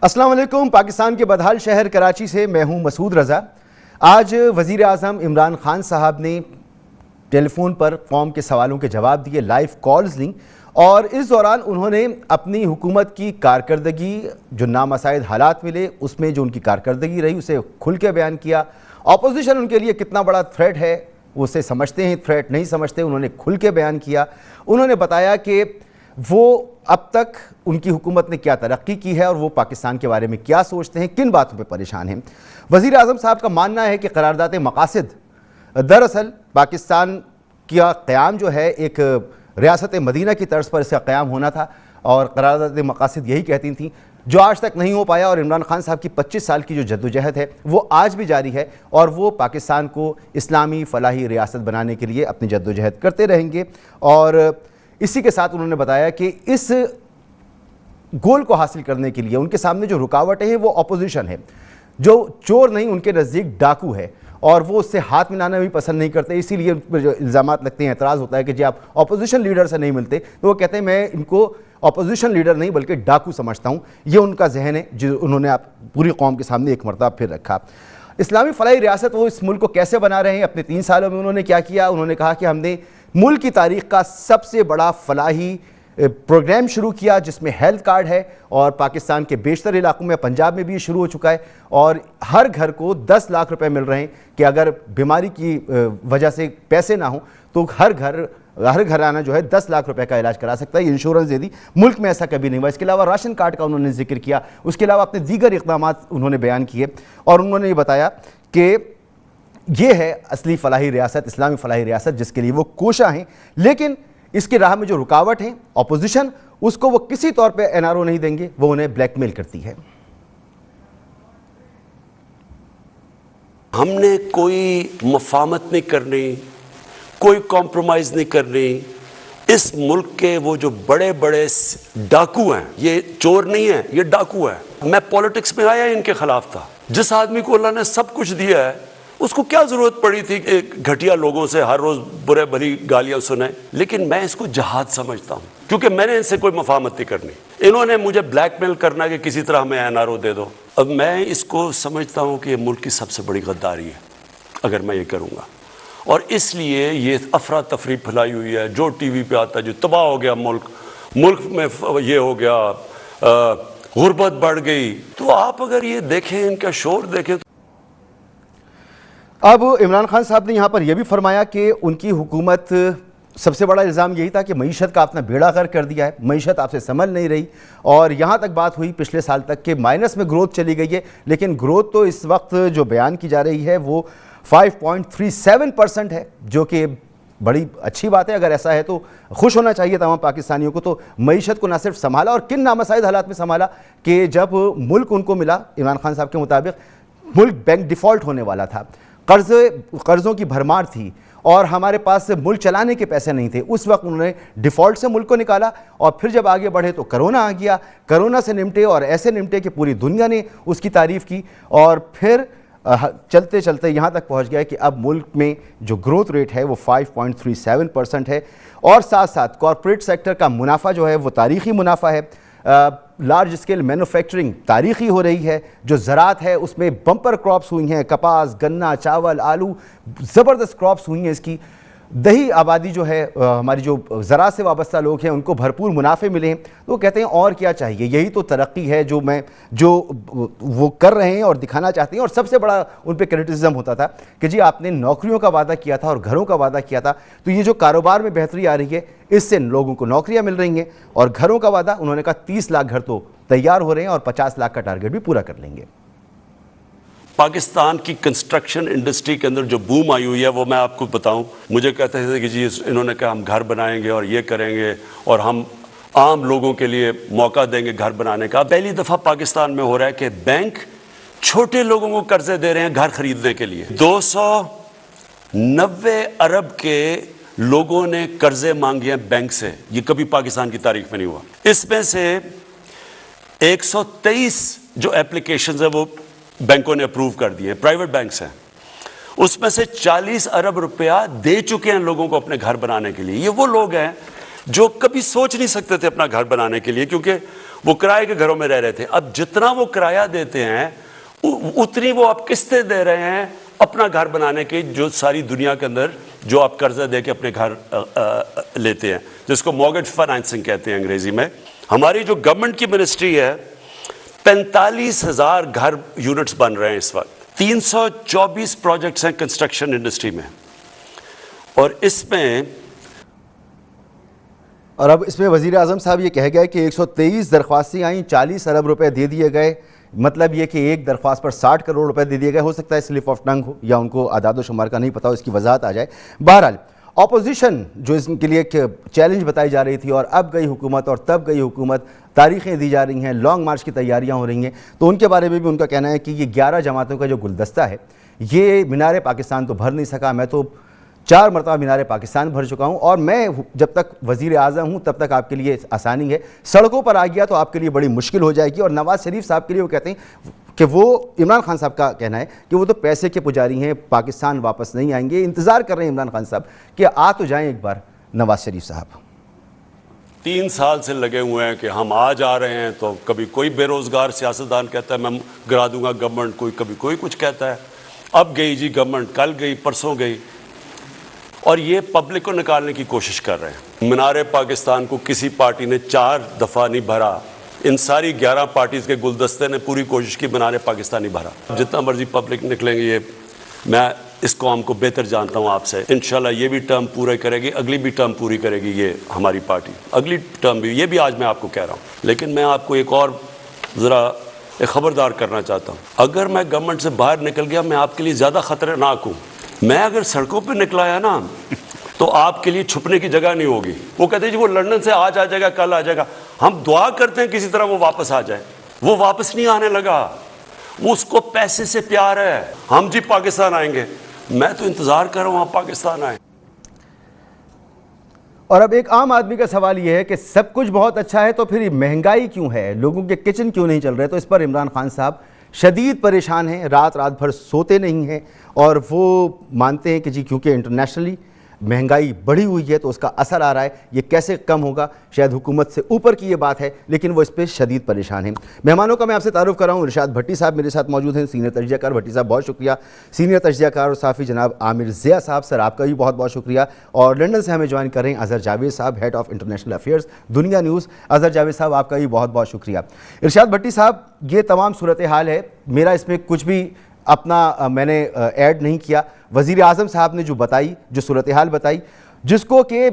السلام علیکم۔ پاکستان کے بدحال شہر کراچی سے میں ہوں مسعود رضا۔ آج وزیر اعظم عمران خان صاحب نے ٹیلی فون پر قوم کے سوالوں کے جواب دیے، لائیو کالز لیں، اور اس دوران انہوں نے اپنی حکومت کی کارکردگی، جو نامساعد حالات ملے اس میں جو ان کی کارکردگی رہی، اسے کھل کے بیان کیا۔ اپوزیشن ان کے لیے کتنا بڑا تھریٹ ہے وہ اسے سمجھتے ہیں، تھریٹ نہیں سمجھتے، انہوں نے کھل کے بیان کیا۔ انہوں نے بتایا کہ وہ اب تک ان کی حکومت نے کیا ترقی کی ہے اور وہ پاکستان کے بارے میں کیا سوچتے ہیں، کن باتوں پہ پریشان ہیں۔ وزیر اعظم صاحب کا ماننا ہے کہ قرارداد مقاصد دراصل پاکستان کا قیام جو ہے ایک ریاست مدینہ کی طرز پر اس کا قیام ہونا تھا، اور قرارداد مقاصد یہی کہتی تھیں جو آج تک نہیں ہو پایا، اور عمران خان صاحب کی 25 سال کی جو جدوجہد ہے وہ آج بھی جاری ہے، اور وہ پاکستان کو اسلامی فلاحی ریاست بنانے کے لیے اپنی جدوجہد کرتے رہیں گے۔ اور اسی کے ساتھ انہوں نے بتایا کہ اس گول کو حاصل کرنے کے لیے ان کے سامنے جو رکاوٹیں ہیں وہ اپوزیشن ہے، جو چور نہیں ان کے نزدیک ڈاکو ہے، اور وہ اس سے ہاتھ ملانا بھی پسند نہیں کرتے۔ اسی لیے ان پر جو الزامات لگتے ہیں، اعتراض ہوتا ہے کہ جی آپ اپوزیشن لیڈر سے نہیں ملتے، تو وہ کہتے ہیں میں ان کو اپوزیشن لیڈر نہیں بلکہ ڈاکو سمجھتا ہوں۔ یہ ان کا ذہن ہے جو انہوں نے پوری قوم کے سامنے ایک مرتبہ پھر رکھا۔ اسلامی فلاحی ریاست وہ اس ملک کو کیسے بنا رہے ہیں، اپنے 3 سالوں میں انہوں نے کیا کیا؟ انہوں نے کہا کہ ہم نے ملک کی تاریخ کا سب سے بڑا فلاحی پروگرام شروع کیا جس میں ہیلتھ کارڈ ہے، اور پاکستان کے بیشتر علاقوں میں، پنجاب میں بھی یہ شروع ہو چکا ہے، اور ہر گھر کو 10 لاکھ روپے مل رہے ہیں کہ اگر بیماری کی وجہ سے پیسے نہ ہوں تو ہر گھرانہ جو ہے 10 لاکھ روپے کا علاج کرا سکتا ہے۔ یہ انشورنس دے دی، ملک میں ایسا کبھی نہیں ہوا۔ اس کے علاوہ راشن کارڈ کا انہوں نے ذکر کیا، اس کے علاوہ اپنے دیگر اقدامات انہوں نے بیان کیے، اور انہوں نے یہ بتایا کہ یہ ہے اصلی فلاحی ریاست، اسلامی فلاحی ریاست جس کے لیے وہ کوشاں ہیں۔ لیکن اس کے راہ میں جو رکاوٹ ہیں اپوزیشن، اس کو وہ کسی طور پہ این آر او نہیں دیں گے، وہ انہیں بلیک میل کرتی ہے۔ ہم نے کوئی مفاہمت نہیں کرنی، کوئی کمپرومائز نہیں کرنی۔ اس ملک کے وہ جو بڑے بڑے ڈاکو ہیں، یہ چور نہیں ہیں، یہ ڈاکو ہیں۔ میں پولیٹکس میں آیا ان کے خلاف تھا۔ جس آدمی کو اللہ نے سب کچھ دیا ہے اس کو کیا ضرورت پڑی تھی کہ گھٹیا لوگوں سے ہر روز برے بھلی گالیاں سنیں؟ لیکن میں اس کو جہاد سمجھتا ہوں، کیونکہ میں نے ان سے کوئی مفاہمت نہیں کرنی۔ انہوں نے مجھے بلیک میل کرنا کہ کسی طرح ہمیں این آر او دے دو۔ اب میں اس کو سمجھتا ہوں کہ یہ ملک کی سب سے بڑی غداری ہے اگر میں یہ کروں گا، اور اس لیے یہ افراتفری پھیلائی ہوئی ہے۔ جو ٹی وی پہ آتا ہے جو تباہ ہو گیا ملک میں یہ ہو گیا، غربت بڑھ گئی، تو آپ اگر یہ دیکھیں، ان کا شور دیکھیں۔ اب عمران خان صاحب نے یہاں پر یہ بھی فرمایا کہ ان کی حکومت، سب سے بڑا الزام یہی تھا کہ معیشت کا اپنا بیڑا غرق کر دیا ہے، معیشت آپ سے سنبھل نہیں رہی، اور یہاں تک بات ہوئی پچھلے سال تک کہ مائنس میں گروتھ چلی گئی ہے، لیکن گروتھ تو اس وقت جو بیان کی جا رہی ہے وہ 5.37% ہے، جو کہ بڑی اچھی بات ہے۔ اگر ایسا ہے تو خوش ہونا چاہیے تمام پاکستانیوں کو۔ تو معیشت کو نہ صرف سنبھالا، اور کن نامساعد حالات میں سنبھالا کہ جب ملک ان کو ملا، عمران خان صاحب کے مطابق ملک بینک ڈیفالٹ ہونے والا تھا، قرضوں کی بھرمار تھی، اور ہمارے پاس ملک چلانے کے پیسے نہیں تھے۔ اس وقت انہوں نے ڈیفالٹ سے ملک کو نکالا، اور پھر جب آگے بڑھے تو کرونا آ گیا، کرونا سے نمٹے، اور ایسے نمٹے کہ پوری دنیا نے اس کی تعریف کی، اور پھر چلتے چلتے یہاں تک پہنچ گیا کہ اب ملک میں جو گروتھ ریٹ ہے وہ 5.37% ہے، اور ساتھ ساتھ کارپوریٹ سیکٹر کا منافع جو ہے وہ تاریخی منافع ہے۔ لارج اسکیل مینوفیکچرنگ تاریخی ہو رہی ہے، جو زراعت ہے اس میں بمپر کراپس ہوئی ہیں، کپاس، گنا، چاول، آلو، زبردست کراپس ہوئی ہیں۔ اس کی دیہی آبادی جو ہے، ہماری جو زراعت سے وابستہ لوگ ہیں، ان کو بھرپور منافع ملے ہیں، تو وہ کہتے ہیں اور کیا چاہیے، یہی تو ترقی ہے جو وہ کر رہے ہیں اور دکھانا چاہتے ہیں۔ اور سب سے بڑا ان پہ کرٹیسزم ہوتا تھا کہ جی آپ نے نوکریوں کا وعدہ کیا تھا اور گھروں کا وعدہ کیا تھا، تو یہ جو کاروبار میں بہتری آ رہی ہے اس سے لوگوں کو نوکریاں مل رہی ہیں، اور گھروں کا وعدہ انہوں نے کہا 30 لاکھ گھر تو تیار ہو رہے ہیں، اور 50 لاکھ کا ٹارگٹ بھی پورا کر لیں گے۔ پاکستان کی کنسٹرکشن انڈسٹری کے اندر جو بوم آئی ہوئی ہے وہ میں آپ کو بتاؤں، مجھے کہتے تھے کہ جی انہوں نے کہا ہم گھر بنائیں گے اور یہ کریں گے، اور ہم عام لوگوں کے لیے موقع دیں گے گھر بنانے کا۔ پہلی دفعہ پاکستان میں ہو رہا ہے کہ بینک چھوٹے لوگوں کو قرضے دے رہے ہیں گھر خریدنے کے لیے۔ 290 ارب کے لوگوں نے قرضے مانگے ہیں بینک سے، یہ کبھی پاکستان کی تاریخ میں نہیں ہوا۔ اس میں سے 123 جو اپلیکیشنز ہیں وہ بینکوں نے اپروو کر دیے ہیں، پرائیویٹ بینکس ہیں۔ اس میں سے 40 ارب روپیہ دے چکے ہیں لوگوں کو اپنے گھر بنانے کے لیے۔ یہ وہ لوگ ہیں جو کبھی سوچ نہیں سکتے تھے اپنا گھر بنانے کے لیے، کیونکہ وہ کرائے کے گھروں میں رہ رہے تھے. اب جتنا وہ کرایہ دیتے ہیں اتنی وہ آپ قسطیں دے رہے ہیں اپنا گھر بنانے کی, جو ساری دنیا کے اندر جو آپ قرضہ دے کے اپنے گھر لیتے ہیں, جس کو مورگیج فائنانسنگ کہتے ہیں انگریزی میں. ہماری جو گورنمنٹ کی منسٹری ہے 45,000 گھر یونٹس بن رہے ہیں اس وقت. 324 پروجیکٹس ہیں کنسٹرکشن انڈسٹری میں, اور اس میں اب اس میں وزیر اعظم صاحب یہ کہہ گئے کہ 123 درخواستیں آئیں, 40 ارب روپے دے دیے گئے. مطلب یہ کہ ایک درخواست پر 60 کروڑ روپے دے دیے گئے. ہو سکتا ہے سلپ آف ٹنگ ہو یا ان کو اعداد و شمار کا نہیں پتا ہو, اس کی وضاحت آ جائے. بہرحال اپوزیشن جو اس کے لیے ایک چیلنج بتائی جا رہی تھی, اور اب گئی حکومت اور تب گئی حکومت, تاریخیں دی جا رہی ہیں, لانگ مارچ کی تیاریاں ہو رہی ہیں, تو ان کے بارے میں بھی ان کا کہنا ہے کہ یہ 11 جماعتوں کا جو گلدستہ ہے یہ مینار پاکستان تو بھر نہیں سکا. میں تو 4 مرتبہ مینار پاکستان بھر چکا ہوں, اور میں جب تک وزیر اعظم ہوں تب تک آپ کے لیے آسانی ہے. سڑکوں پر آ گیا تو آپ کے لیے بڑی مشکل ہو جائے گی. اور نواز شریف صاحب کے لیے وہ کہتے ہیں کہ وہ, عمران خان صاحب کا کہنا ہے کہ وہ تو پیسے کے پجاری ہیں, پاکستان واپس نہیں آئیں گے. انتظار کر رہے ہیں عمران خان صاحب کہ آ تو جائیں ایک بار نواز شریف صاحب. 3 سال سے لگے ہوئے ہیں کہ ہم آج آ رہے ہیں, تو کبھی کوئی بے روزگار سیاستدان کہتا ہے میں گرا دوں گا گورنمنٹ, کبھی کوئی کچھ کہتا ہے. اب گئی جی گورنمنٹ, کل گئی, پرسوں گئی, اور یہ پبلک کو نکالنے کی کوشش کر رہے ہیں. مینار پاکستان کو کسی پارٹی نے 4 دفعہ نہیں بھرا. ان ساری 11 پارٹیز کے گلدستے نے پوری کوشش کی, مینار پاکستان نہیں بھرا. جتنا مرضی پبلک نکلیں گے, یہ میں اس قوم کو بہتر جانتا ہوں آپ سے. انشاءاللہ یہ بھی ٹرم پورا کرے گی, اگلی بھی ٹرم پوری کرے گی یہ ہماری پارٹی, اگلی ٹرم بھی. یہ بھی آج میں آپ کو کہہ رہا ہوں. لیکن میں آپ کو ایک اور ذرا خبردار کرنا چاہتا ہوں. اگر میں گورنمنٹ سے باہر نکل گیا, میں آپ کے لیے زیادہ خطرناک ہوں. میں اگر سڑکوں پہ نکلا ہے نا, تو آپ کے لیے چھپنے کی جگہ نہیں ہوگی. وہ کہتے ہیں جی وہ لندن سے آج آ جائے گا, کل آ جائے گا. ہم دعا کرتے ہیں کسی طرح وہ واپس آ جائے. وہ واپس نہیں آنے لگا, وہ اس کو پیسے سے پیار ہے. ہم جی پاکستان آئیں گے, میں تو انتظار کر رہا ہوں آپ پاکستان آئیں. اور اب ایک عام آدمی کا سوال یہ ہے کہ سب کچھ بہت اچھا ہے تو پھر مہنگائی کیوں ہے, لوگوں کے کچن کیوں نہیں چل رہے؟ تو اس پر عمران خان صاحب شدید پریشان ہیں, رات بھر سوتے نہیں ہیں, اور وہ مانتے ہیں کہ جی کیونکہ انٹرنیشنلی مہنگائی بڑھی ہوئی ہے تو اس کا اثر آ رہا ہے. یہ کیسے کم ہوگا؟ شاید حکومت سے اوپر کی یہ بات ہے, لیکن وہ اس پہ شدید پریشان ہیں. مہمانوں کا میں آپ سے تعارف کر رہا ہوں. ارشاد بھٹی صاحب میرے ساتھ موجود ہیں, سینئر تجزیہ کار. بھٹی صاحب بہت شکریہ. سینئر تجزیہ کار اور صحافی جناب عامر ضیاء صاحب, سر آپ کا بھی بہت بہت شکریہ. اور لنڈن سے ہمیں جوائن کر رہے ہیں اظہر جاوید صاحب, ہیڈ آف انٹرنیشنل افیئرز دنیا نیوز. اظہر جاوید صاحب آپ کا بھی بہت بہت شکریہ. ارشاد بھٹی صاحب, یہ تمام صورتحال ہے, میرا اس میں کچھ بھی اپنا میں نے ایڈ نہیں کیا. وزیر اعظم صاحب نے جو بتائی, جو صورتحال بتائی, جس کو کہ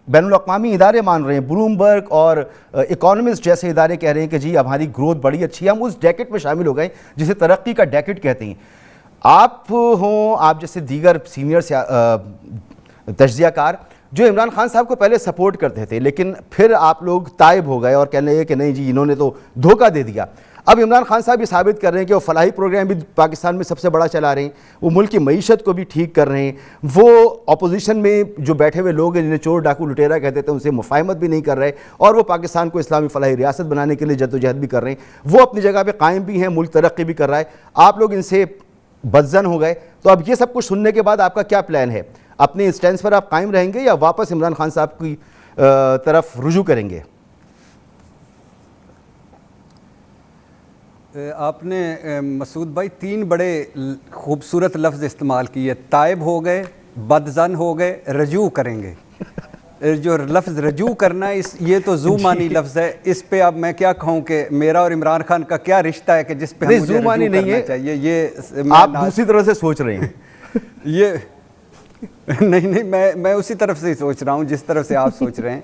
بین الاقوامی ادارے مان رہے ہیں, بلومبرگ اور اکانومسٹ جیسے ادارے کہہ رہے ہیں کہ جی ہماری گروتھ بڑی اچھی ہے, ہم اس ڈیکٹ میں شامل ہو گئے جسے ترقی کا ڈیکٹ کہتے ہیں. آپ ہوں, آپ جیسے دیگر سینئر تجزیہ کار جو عمران خان صاحب کو پہلے سپورٹ کرتے تھے, لیکن پھر آپ لوگ تائب ہو گئے اور کہنے لگے کہ نہیں جی انہوں نے تو دھوکہ دے دیا. اب عمران خان صاحب یہ ثابت کر رہے ہیں کہ وہ فلاحی پروگرام بھی پاکستان میں سب سے بڑا چلا رہے ہیں, وہ ملک کی معیشت کو بھی ٹھیک کر رہے ہیں, وہ اپوزیشن میں جو بیٹھے ہوئے لوگ ہیں جنہیں چور ڈاکو لٹیرا کہتے تھے ان سے مفاہمت بھی نہیں کر رہے, اور وہ پاکستان کو اسلامی فلاحی ریاست بنانے کے لیے جدوجہد بھی کر رہے ہیں, وہ اپنی جگہ پہ قائم بھی ہیں, ملک ترقی بھی کر رہا ہے. آپ لوگ ان سے بدظن ہو گئے. تو اب یہ سب کچھ سننے کے بعد آپ کا کیا پلان ہے؟ اپنے اسٹینس پر آپ قائم رہیں گے یا واپس عمران خان صاحب کی طرف رجوع کریں گے؟ آپ نے مسعود بھائی 3 بڑے خوبصورت لفظ استعمال کیے, تائب ہو گئے, بدظن ہو گئے, رجوع کریں گے. جو لفظ رجوع کرنا ہے یہ تو زومانی لفظ ہے, اس پہ اب میں کیا کہوں کہ میرا اور عمران خان کا کیا رشتہ ہے کہ جس پہ ہم زومانی نہیں ہے, چاہیے. یہ آپ دوسری طرح سے سوچ رہے ہیں. یہ نہیں میں اسی طرف سے ہی سوچ رہا ہوں جس طرف سے آپ سوچ رہے ہیں.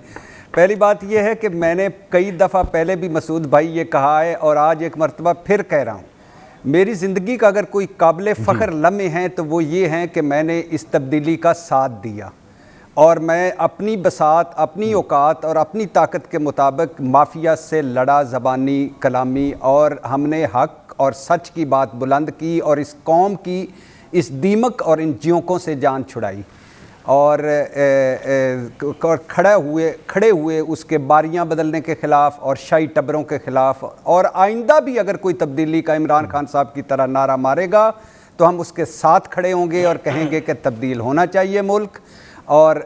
پہلی بات یہ ہے کہ میں نے کئی دفعہ پہلے بھی مسعود بھائی یہ کہا ہے اور آج ایک مرتبہ پھر کہہ رہا ہوں, میری زندگی کا اگر کوئی قابل فخر لمحے ہیں تو وہ یہ ہیں کہ میں نے اس تبدیلی کا ساتھ دیا, اور میں اپنی بساط, اپنی اوقات اور اپنی طاقت کے مطابق مافیا سے لڑا, زبانی کلامی, اور ہم نے حق اور سچ کی بات بلند کی اور اس قوم کی اس دیمک اور ان جیونکوں سے جان چھڑائی, اور کھڑے ہوئے اس کے باریاں بدلنے کے خلاف اور شاہی ٹبروں کے خلاف. اور آئندہ بھی اگر کوئی تبدیلی کا عمران خان صاحب کی طرح نعرہ مارے گا تو ہم اس کے ساتھ کھڑے ہوں گے اور کہیں گے کہ تبدیل ہونا چاہیے ملک. اور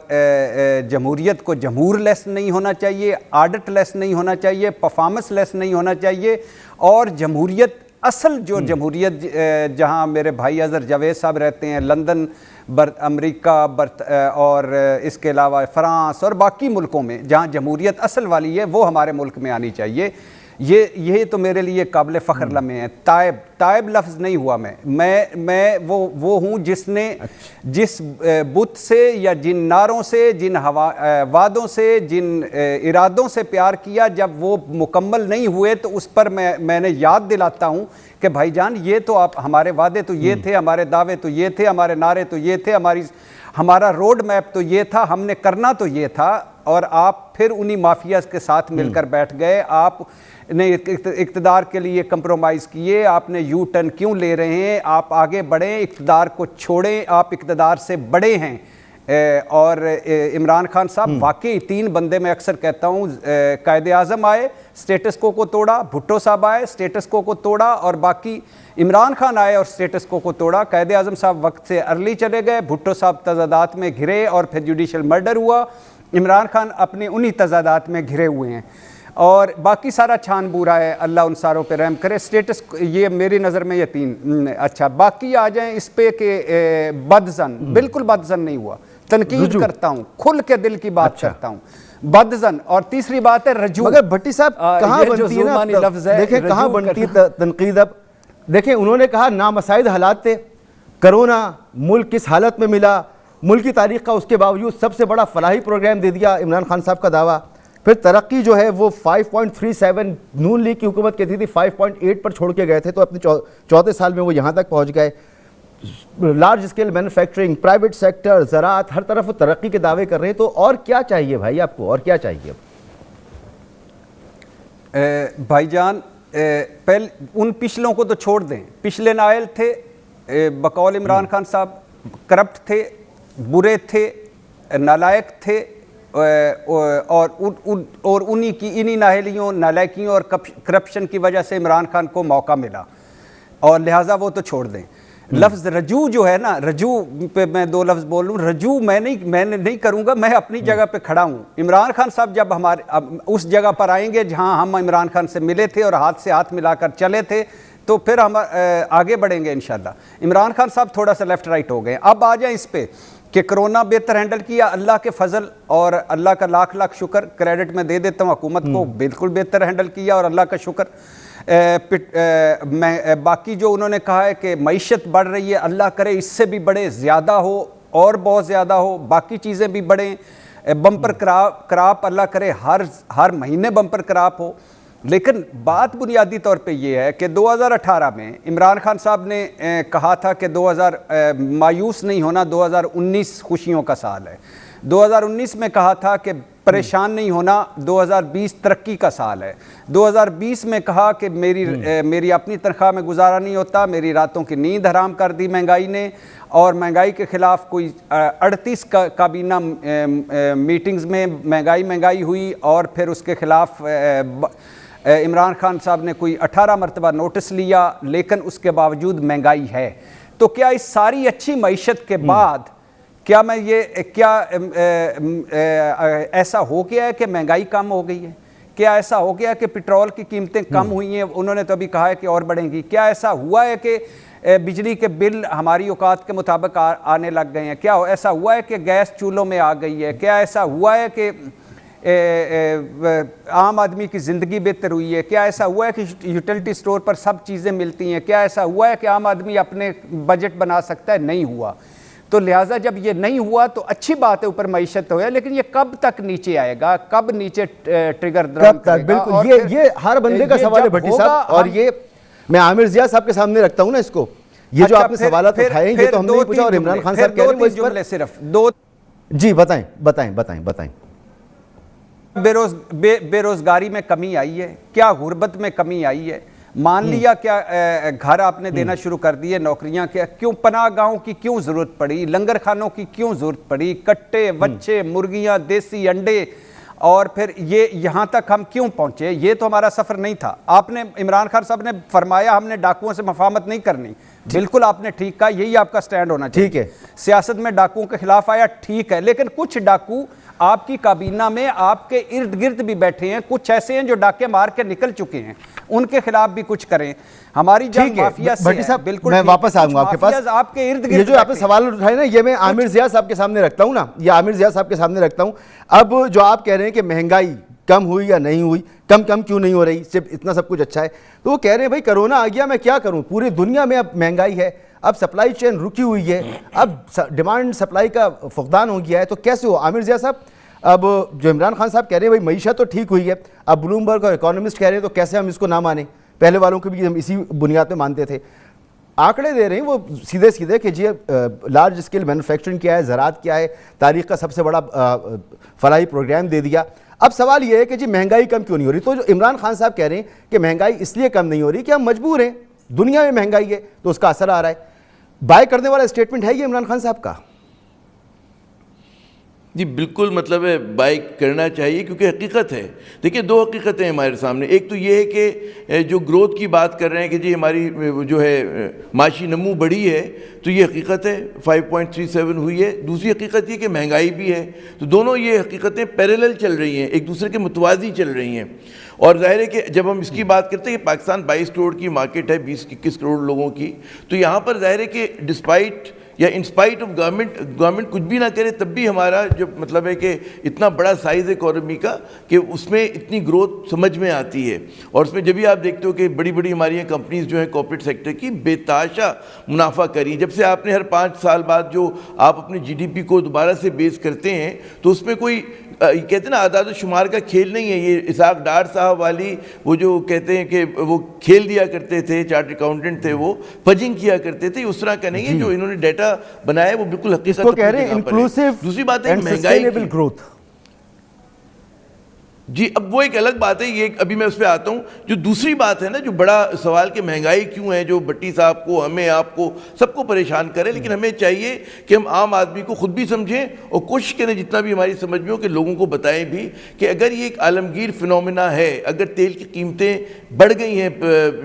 جمہوریت کو جمہور لیس نہیں ہونا چاہیے, آڈٹ لیس نہیں ہونا چاہیے, پرفارمنس لیس نہیں ہونا چاہیے. اور جمہوریت اصل جو جمہوریت جہاں میرے بھائی اظہر جاوید صاحب رہتے ہیں, لندن, امریکہ, اور اس کے علاوہ فرانس اور باقی ملکوں میں جہاں جمہوریت اصل والی ہے, وہ ہمارے ملک میں آنی چاہیے. یہ تو میرے لیے قابل فخر لمحے ہیں. تائب لفظ نہیں ہوا میں وہ ہوں جس نے جس بت سے یا جن نعروں سے, جن وعدوں سے, جن ارادوں سے پیار کیا, جب وہ مکمل نہیں ہوئے تو اس پر میں نے یاد دلاتا ہوں کہ بھائی جان یہ تو آپ ہمارے وعدے تو یہ تھے, ہمارے دعوے تو یہ تھے, ہمارے نعرے تو یہ تھے, ہمارا روڈ میپ تو یہ تھا, ہم نے کرنا تو یہ تھا, اور آپ پھر انہی مافیاز کے ساتھ مل کر بیٹھ گئے. آپ نے اقتدار کے لیے کمپرومائز کیے, آپ نے یو ٹرن کیوں لے رہے ہیں, آپ آگے بڑھیں, اقتدار کو چھوڑیں, آپ اقتدار سے بڑے ہیں. اور عمران خان صاحب واقعی 3 بندے میں اکثر کہتا ہوں, قائد اعظم آئے, سٹیٹس کو توڑا, بھٹو صاحب آئے, سٹیٹس کو توڑا, اور باقی عمران خان آئے اور سٹیٹس کو توڑا. قائد اعظم صاحب وقت سے ارلی چلے گئے, بھٹو صاحب تضادات میں گھرے اور پھر جوڈیشل مرڈر ہوا, عمران خان اپنے انہی تضادات میں گھرے ہوئے ہیں, اور باقی سارا چھان بورا ہے. اللہ ان ساروں پہ رحم کرے. سٹیٹس یہ میری نظر میں یہ 3. اچھا, باقی آ جائیں اس پہ کہ بدزن, بالکل بدزن نہیں ہوا, تنقید کرتا ہوں, کھل کے دل کی بات کرتا ہوں, بدزن. اور تیسری بات ہے رجوع. مگر بھٹی صاحب کہاں بنتی ہے نا لفظ ہے, دیکھیں کہاں بنتی تنقید. اب دیکھیں انہوں نے کہا نامساعد حالات تھے, کرونا, ملک کس حالت میں ملا, ملکی تاریخ کا اس کے باوجود سب سے بڑا فلاحی پروگرام دے دیا عمران خان صاحب کا دعویٰ. پھر ترقی جو ہے وہ 5.37 نون لیگ کی حکومت کہتی تھی 5.8 پر چھوڑ کے گئے تھے, تو اپنے 4 سال میں وہ یہاں تک پہنچ گئے. Large scale manufacturing, private sector, زراعت, ہر طرف وہ ترقی کے دعوے کر رہے ہیں. تو اور کیا چاہیے بھائی آپ کو, اور کیا چاہیے اب؟ بھائی جان پہلے ان پچھلوں کو تو چھوڑ دیں. پچھلے نائل تھے بقول عمران خان صاحب, کرپٹ تھے, برے تھے, نالائق تھے, اور انہی نااہلیوں, نالائکیوں اور کرپشن کی وجہ سے عمران خان کو موقع ملا, اور لہٰذا وہ تو چھوڑ دیں. لفظ رجوع جو ہے نا, رجوع پہ میں 2 لفظ بول لوں. رجوع میں نہیں کروں گا, میں اپنی جگہ پہ کھڑا ہوں. عمران خان صاحب جب اس جگہ پر آئیں گے جہاں ہم عمران خان سے ملے تھے اور ہاتھ سے ہاتھ ملا کر چلے تھے, تو پھر ہم آگے بڑھیں گے انشاءاللہ. عمران خان صاحب تھوڑا سا لیفٹ رائٹ ہو گئے. اب آ جائیں اس پہ کہ کرونا بہتر ہینڈل کیا, اللہ کے فضل اور اللہ کا لاکھ لاکھ شکر, کریڈٹ میں دے دیتا ہوں حکومت کو, بالکل بہتر ہینڈل کیا, اور اللہ کا شکر. باقی جو انہوں نے کہا ہے کہ معیشت بڑھ رہی ہے, اللہ کرے اس سے بھی بڑھے, زیادہ ہو اور بہت زیادہ ہو, باقی چیزیں بھی بڑھیں. بمپر کراپ اللہ کرے ہر مہینے بمپر کراپ ہو. لیکن بات بنیادی طور پہ یہ ہے کہ 2018 میں عمران خان صاحب نے کہا تھا کہ مایوس نہیں ہونا, 2019 خوشیوں کا سال ہے. 2019 میں کہا تھا کہ پریشان نہیں ہونا, 2020 ترقی کا سال ہے. 2020 میں کہا کہ میری اپنی تنخواہ میں گزارا نہیں ہوتا, میری راتوں کی نیند حرام کر دی مہنگائی نے, اور مہنگائی کے خلاف کوئی 38 کابینہ میٹنگز میں مہنگائی ہوئی, اور پھر اس کے خلاف عمران خان صاحب نے کوئی 18 مرتبہ نوٹس لیا, لیکن اس کے باوجود مہنگائی ہے. تو کیا اس ساری اچھی معیشت کے بعد کیا ایسا ہو گیا ہے کہ مہنگائی کم ہو گئی ہے؟ کیا ایسا ہو گیا کہ پیٹرول کی قیمتیں کم ہوئی ہیں؟ انہوں نے تو ابھی کہا ہے کہ اور بڑھیں گی. کیا ایسا ہوا ہے کہ بجلی کے بل ہماری اوقات کے مطابق آنے لگ گئے ہیں؟ کیا ایسا ہوا ہے کہ گیس چولہوں میں آ گئی ہے؟ کیا ایسا ہوا ہے کہ عام آدمی کی زندگی بہتر ہوئی ہے؟ کیا ایسا ہوا ہے کہ یوٹیلٹی سٹور پر سب چیزیں ملتی ہیں؟ کیا ایسا ہوا ہے کہ عام آدمی اپنے بجٹ بنا سکتا ہے؟ نہیں ہوا. تو لہٰذا جب یہ نہیں ہوا تو اچھی بات ہے اوپر معیشت ہو ہے, لیکن یہ کب تک نیچے آئے گا, کب نیچے ٹریگر کب تک؟ بالکل یہ ہر بندے کا سوال ہے بھٹی صاحب, اور یہ میں عامر ضیاء صاحب کے سامنے رکھتا ہوں نا اس کو. یہ جو آپ نے سوالات اٹھائے ہیں یہ تو ہم نے پوچھا, اور عمران خان صاحب کہہ رہے ہیں وہ اس پر صرف 2. جی بتائیں. بے روزگاری میں کمی آئی ہے, کیا غربت میں کمی آئی ہے؟ مان لیا کیا گھر آپ نے دینا شروع کر دیے, نوکریاں کیا, کیوں پناہ گاہوں کی کیوں ضرورت پڑی, لنگر خانوں کی کیوں ضرورت پڑی, کٹے, وچھے, مرغیاں, دیسی انڈے, اور پھر یہ یہاں تک ہم کیوں پہنچے, یہ تو ہمارا سفر نہیں تھا. آپ نے عمران خان صاحب نے فرمایا ہم نے ڈاکوؤں سے مفاہمت نہیں کرنی, بالکل آپ نے ٹھیک کہا, یہی آپ کا سٹینڈ ہونا چاہیے. ٹھیک ہے, سیاست میں ڈاکوؤں کے خلاف آیا, ٹھیک ہے, لیکن کچھ ڈاکو آپ کی کابینہ میں آپ کے ارد گرد بھی بیٹھے ہیں, کچھ ایسے ہیں جو ڈاکے مار کے نکل چکے ہیں, ان کے خلاف بھی کچھ کریں. ہماری جنگ مافیا سے بھٹی صاحب, بالکل میں واپس آؤں گا آپ کے پاس. آپ کے ارد گرد یہ جو آپ نے سوال اٹھائے نا, یہ میں عامر ضیاء صاحب کے سامنے رکھتا ہوں نا, یہ عامر ضیاء صاحب کے سامنے رکھتا ہوں. اب جو آپ کہہ رہے ہیں کہ مہنگائی کم ہوئی یا نہیں ہوئی, کم کیوں نہیں ہو رہی, صرف اتنا سب کچھ اچھا ہے, تو وہ کہہ رہے ہیں بھائی کرونا آ گیا, میں کیا کروں, پوری دنیا میں اب مہنگائی ہے, اب سپلائی چین رکی ہوئی ہے, اب ڈیمانڈ سپلائی کا فقدان ہو گیا ہے, تو کیسے ہو. عامر ضیاء صاحب, اب جو عمران خان صاحب کہہ رہے ہیں بھائی معیشت تو ٹھیک ہوئی ہے, اب بلومبرگ اور اکانومسٹ کہہ رہے ہیں, تو کیسے ہم اس کو نہ مانیں, پہلے والوں کو بھی ہم اسی بنیاد پہ مانتے تھے. آنکڑے دے رہے ہیں وہ سیدھے کہ جی لارج اسکیل مینوفیکچرنگ کیا ہے, زراعت کیا ہے, تاریخ کا سب سے بڑا فلاحی پروگرام دے دیا. اب سوال یہ ہے کہ جی مہنگائی کم کیوں نہیں ہو رہی. تو جو عمران خان صاحب کہہ رہے ہیں کہ مہنگائی اس لیے کم نہیں ہو رہی کہ ہم مجبور ہیں, دنیا میں مہنگائی ہے تو اس کا اثر آ رہا ہے. بائی کرنے والا اسٹیٹمنٹ ہے یہ عمران خان صاحب کا؟ جی بالکل, مطلب ہے بائک کرنا چاہیے کیونکہ حقیقت ہے. دیکھیں دو حقیقتیں ہمارے سامنے, ایک تو یہ ہے کہ جو گروتھ کی بات کر رہے ہیں کہ جی ہماری جو ہے معاشی نمو بڑھی ہے, تو یہ حقیقت ہے 5.37 ہوئی ہے. دوسری حقیقت یہ کہ مہنگائی بھی ہے, تو دونوں یہ حقیقتیں پیریلل چل رہی ہیں, ایک دوسرے کے متوازی چل رہی ہیں. اور ظاہر ہے کہ جب ہم اس کی بات کرتے ہیں کہ پاکستان 22 کروڑ کی مارکیٹ ہے, 20-21 کروڑ لوگوں کی, تو یہاں پر ظاہر ہے کہ ڈسپائٹ یا انسپائٹ آف گورنمنٹ کچھ بھی نہ کرے تب بھی ہمارا جو مطلب ہے کہ اتنا بڑا سائز ہے اکانومی کا کہ اس میں اتنی گروتھ سمجھ میں آتی ہے. اور اس میں جب بھی آپ دیکھتے ہو کہ بڑی بڑی ہماری کمپنیز جو ہیں کارپوریٹ سیکٹر کی بے تحاشا منافع کری, جب سے آپ نے ہر 5 سال بعد جو آپ اپنے جی ڈی پی کو دوبارہ سے بیس کرتے ہیں, تو اس میں کوئی کہتے ہیں نا اعداد و شمار کا کھیل نہیں ہے. یہ اسحاق ڈار صاحب والی وہ جو کہتے ہیں کہ وہ کھیل دیا کرتے تھے, چارٹ اکاؤنٹنٹ تھے, وہ فجنگ کیا کرتے تھے, اس طرح کا نہیں ہے. جو انہوں نے ڈیٹا بنایا وہ بالکل حقیقت کو کہہ رہے ہیں انکلوسیو دوسری بات ہے اینڈ سسٹینیبل گروتھ. جی اب وہ ایک الگ بات ہے, یہ ابھی میں اس پہ آتا ہوں. جو دوسری بات ہے نا, جو بڑا سوال کہ مہنگائی کیوں ہے, جو بھٹی صاحب کو, ہمیں, آپ کو, سب کو پریشان کرے, لیکن ہمیں چاہیے کہ ہم عام آدمی کو خود بھی سمجھیں اور کوشش کریں جتنا بھی ہماری سمجھ میں ہو کہ لوگوں کو بتائیں بھی کہ اگر یہ ایک عالمگیر فنومینا ہے, اگر تیل کی قیمتیں بڑھ گئی ہیں,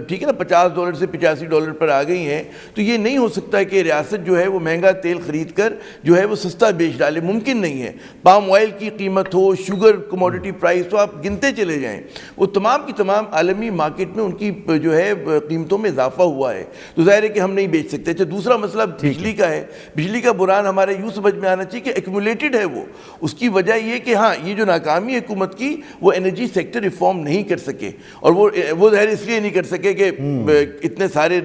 ٹھیک ہے نا, $50 سے $85 پر آ گئی ہیں, تو یہ نہیں ہو سکتا کہ ریاست جو ہے وہ مہنگا تیل خرید کر جو ہے وہ سستا بیچ ڈالے, ممکن نہیں ہے. پام آئل کی قیمت ہو, شوگر کموڈٹی پرائز, تو آپ گنتے چلے جائیں, وہ تمام کی تمام عالمی مارکیٹ میں ان کی جو ہے قیمتوں میں اضافہ ہوا ہے, تو ظاہر ہے کہ ہم نہیں بیچ سکتے. اچھا دوسرا مسئلہ بجلی کا ہے. بجلی کا بحران ہمارے یوں سمجھ میں آنا چاہیے کہ ایکومولیٹڈ ہے وہ. اس کی وجہ یہ کہ ہاں یہ جو ناکامی حکومت کی, وہ انرجی سیکٹر ریفارم نہیں کر سکے, اور وہ ظاہر اس لیے نہیں کر سکے کہ اتنے سارے